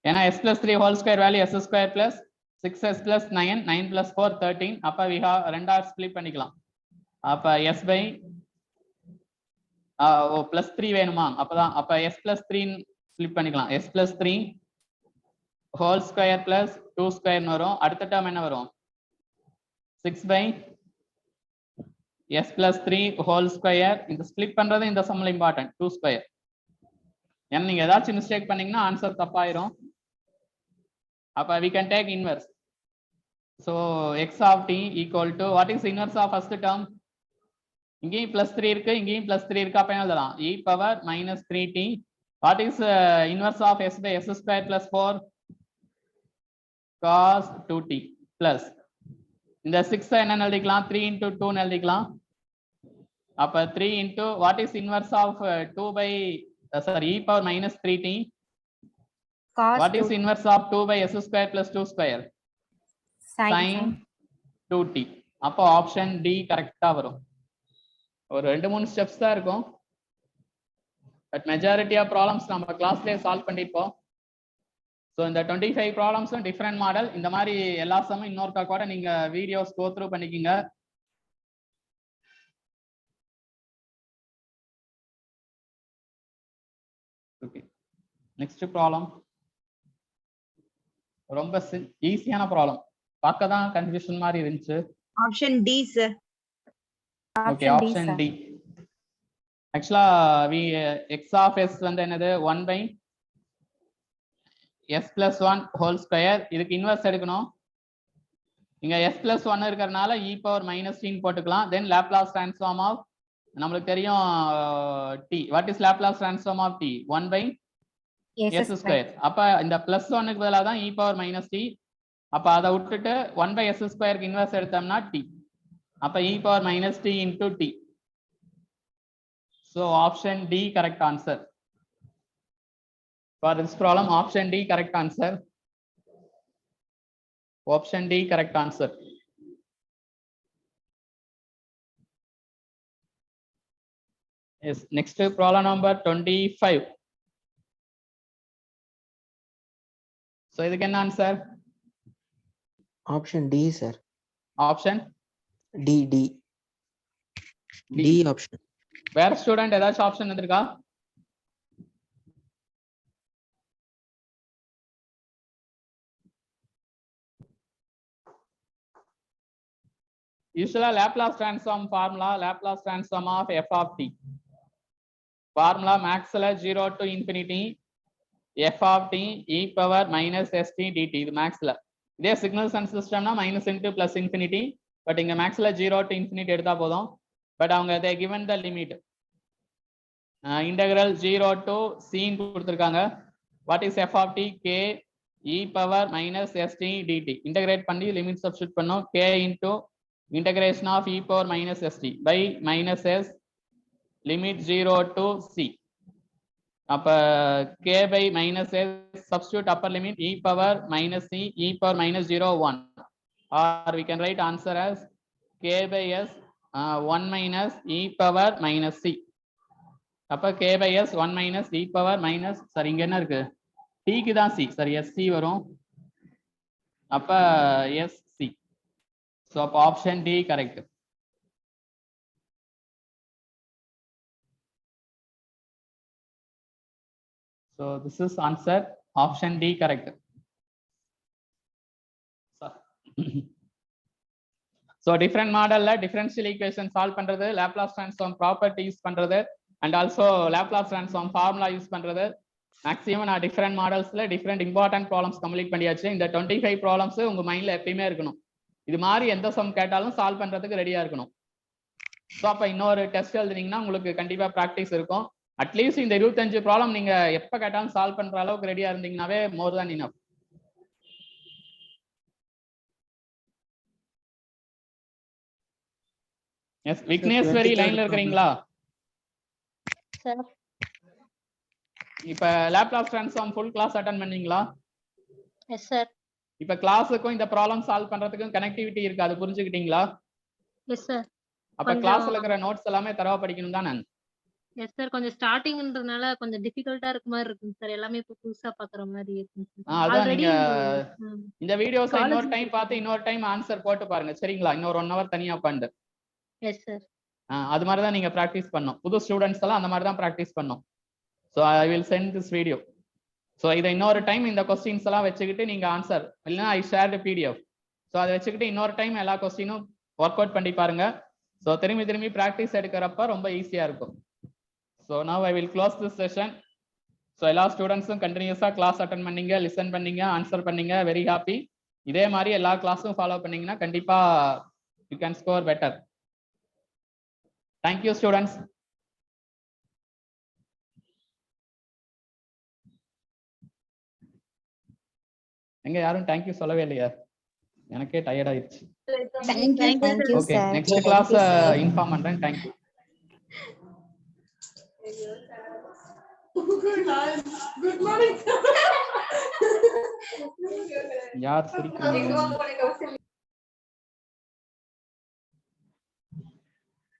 ஏன்னா s plus 3 whole square value s square plus 6s plus 9 9 plus 4 13. அப்ப we have ரெண்டா split பண்ணிக்கலாம். அப்ப s by plus 3 வேணுமா? அப்பதான் அப்ப s plus 3 split பண்ணிக்கலாம். s plus 3 whole square plus 2 square வரும். அடுத்த டேர்ம் என்ன வரும்? 6 by s plus 3 whole square. இந்த ஸ்ப்ளிட் பண்றது இந்த சம்ல இம்பார்ட்டன்ட் 2 square. ஏன்னா நீங்க ஏதாச்சும் மிஸ்டேக் பண்ணீங்கன்னா ஆன்சர் தப்பாயிரும். அப்ப we can take inverse. So x of t equal to what is inverse of first term? இங்கேயும் plus 3 இருக்கு, இங்கேயும் plus 3 இருக்கு. அப்ப என்ன எழுதலாம்? e power minus 3t. What is inverse of s by s square plus 4? Cos 2t plus இந்த 6 என்ன எழுதிக்கலாம்? 3 into 2 எழுதிக்கலாம். அப்ப 3 into what is inverse of 2 by sorry e power minus 3t? What is inverse of 2 by s square plus 2 square? Sin 2t. அப்போ option D கரெக்டா வரும். ஒரு 2-3 steps தான் இருக்கும். பட் மெஜாரிட்டி ஆஃப் ப்ராப்ளம்ஸ் நம்ம கிளாஸ்லயே சால்வ் பண்ணிருப்போம். ஸோ இந்த 25 ப்ராப்ளம்ஸும் different model. இந்த மாதிரி எல்லா சமயம் இன்னொருக்கா கூட நீங்க வீடியோஸ் கோ த்ரூ பண்ணிக்கிங்க. ஓகே, நெக்ஸ்ட் ப்ராப்ளம் ரொம்ப ஈஸியான ப்ராப்ளம். பார்க்க தான் கன்ஃபியூஷன் மாதிரி இருந்துச்சு. Option D, sir. Okay, option D. ஆக்சுவலா we x of s வந்து என்னது? 1 by s plus 1 whole square. இதுக்கு இன்வெர்ஸ் எடுக்கணும். இங்க s plus 1 இருக்கறனால e power minus t போட்டுக்கலாம். then Laplace transform of நமக்கு தெரியும் t. what is Laplace transform of t? 1 by s square. அப்ப இந்த plus 1 க்கு பதிலா தான் e power minus t. அப்ப அதை விட்டுட்டு 1 by s square க்கு இன்வெர்ஸ் எடுத்தோம்னா t. அப்ப e power minus t into t. So option D correct answer. For this problem, option D correct answer. Option D correct answer. Yes, next problem number 25. So இதுக்கு என்ன answer? Option D, sir. Option D. D option. வேற student ஏதாச்சும் option இருக்கா? Usually Laplace transform formula, Laplace transform of f of t. Formula max 0 to infinity f of t e power minus st dt. இது maxல. இதே signals and system னா minus into plus infinity. But இங்க maxல 0 to infinity எடுத்தா போதும். But அவங்க they given the limit. Integral 0 to c கொடுத்திருக்காங்க. What is f of t? K e power minus st dt. Integrate பண்ணி limit substitute பண்ணோம். K into integration of e power minus st by minus s limit 0 to c. அப்ப k by minus s substitute upper limit e power minus c e power minus 0 1, or we can write answer as k by s 1 minus e power minus c. அப்ப k by s 1 minus e power minus, சரி இங்க என்ன இருக்கு, t க்கு தான் c, சரி sc வரும். அப்ப sc. So option D correct. So this is answer option D correct. So different model la differential equation solve பண்றது, Laplace transform property use பண்றது, and also Laplace transform formula use பண்றது. Maximum நான் different modelsல different important problems complete பண்ணியாச்சு. இந்த 25 problems உங்க மைண்ட்ல எப்பயுமே இருக்கணும். இது மாதிரி எந்த சம் கேட்டாலும் சால்வ் பண்றதுக்கு ரெடியா இருக்கணும். ஸோ அப்ப இன்னொரு டெஸ்ட் எழுதுனீங்கன்னா உங்களுக்கு கண்டிப்பா ப்ராக்டிஸ் இருக்கும். அட்லீஸ்ட் இந்த 25 ப்ராப்ளம் நீங்க எப்ப கேட்டாலும் சால்வ் பண்ற அளவுக்கு ரெடியா இருந்தீங்கன்னாவே more than enough. Yes Vigneshwari லைன்ல இருக்கீங்களா? சார் இப்ப Laplace transform full class attend பண்ணீங்களா? Yes sir. இப்ப கிளாஸுக்கும் இந்த ப்ராப்ளம் சால்வ் பண்றதுக்கும் கனெக்டிவிட்டி இருக்கு, அது புரிஞ்சுக்கிட்டீங்களா? Yes sir. அப்ப கிளாஸ்ல இருக்கிற நோட்ஸ் எல்லாமே தரவா படிக்கணும் தானே? Yes sir. கொஞ்சம் ஸ்டார்டிங்ன்றதுனால கொஞ்சம் டிஃபிகல்ட்டா இருக்க மாதிரி இருக்குங்க சார். எல்லாமே இப்போ புதுசா பாக்குற மாதிரி இருக்குங்க சார். அதான் ஆல்ரெடி நீங்க இந்த வீடியோஸ் இன்னொரு டைம் பார்த்து இன்னொரு டைம் ஆன்சர் போட்டு பாருங்க, சரிங்களா? இன்னொரு 1 hour தனியா உட்காந்து. Yes sir. அது மாதிரி தான் நீங்க பிராக்டிஸ் பண்ணணும். புது ஸ்டூடெண்ட்ஸ் எல்லாம் அந்த மாதிரி தான் பிராக்டிஸ் பண்ணணும். So I will send this video. So இதை இன்னொரு டைம் இந்த கொஸ்டின்ஸ் எல்லாம் வச்சுக்கிட்டு நீங்க ஆன்சர், இல்லைன்னா ஐ ஷேர் PDF. ஸோ அதை வச்சுக்கிட்டு இன்னொரு டைம் எல்லா கொஸ்டினும் ஒர்க் அவுட் பண்ணி பாருங்க. ஸோ திரும்பி திரும்பி ப்ராக்டிஸ் எடுக்கிறப்ப ரொம்ப ஈஸியா இருக்கும். So now I will close this session. So எல்லா ஸ்டூடெண்ட்ஸும் கண்டினியூஸா கிளாஸ் அட்டன் பண்ணீங்க, லிசன் பண்ணீங்க, ஆன்சர் பண்ணீங்க, வெரி ஹாப்பி. இதே மாதிரி எல்லா கிளாஸும் ஃபாலோ பண்ணீங்கன்னா கண்டிப்பா you can score better. Thank you students. எங்க யாரும் தேங்க்யூ சொல்லவே இல்லையா? எனக்கே டயர்ட் ஆயிடுச்சு. ஓகே, நெக்ஸ்ட் கிளாஸ் இன்ஃபார்ம் பண்றேன். தேங்க்யூ. Good morning. யார் சிரிக்கிறீங்க?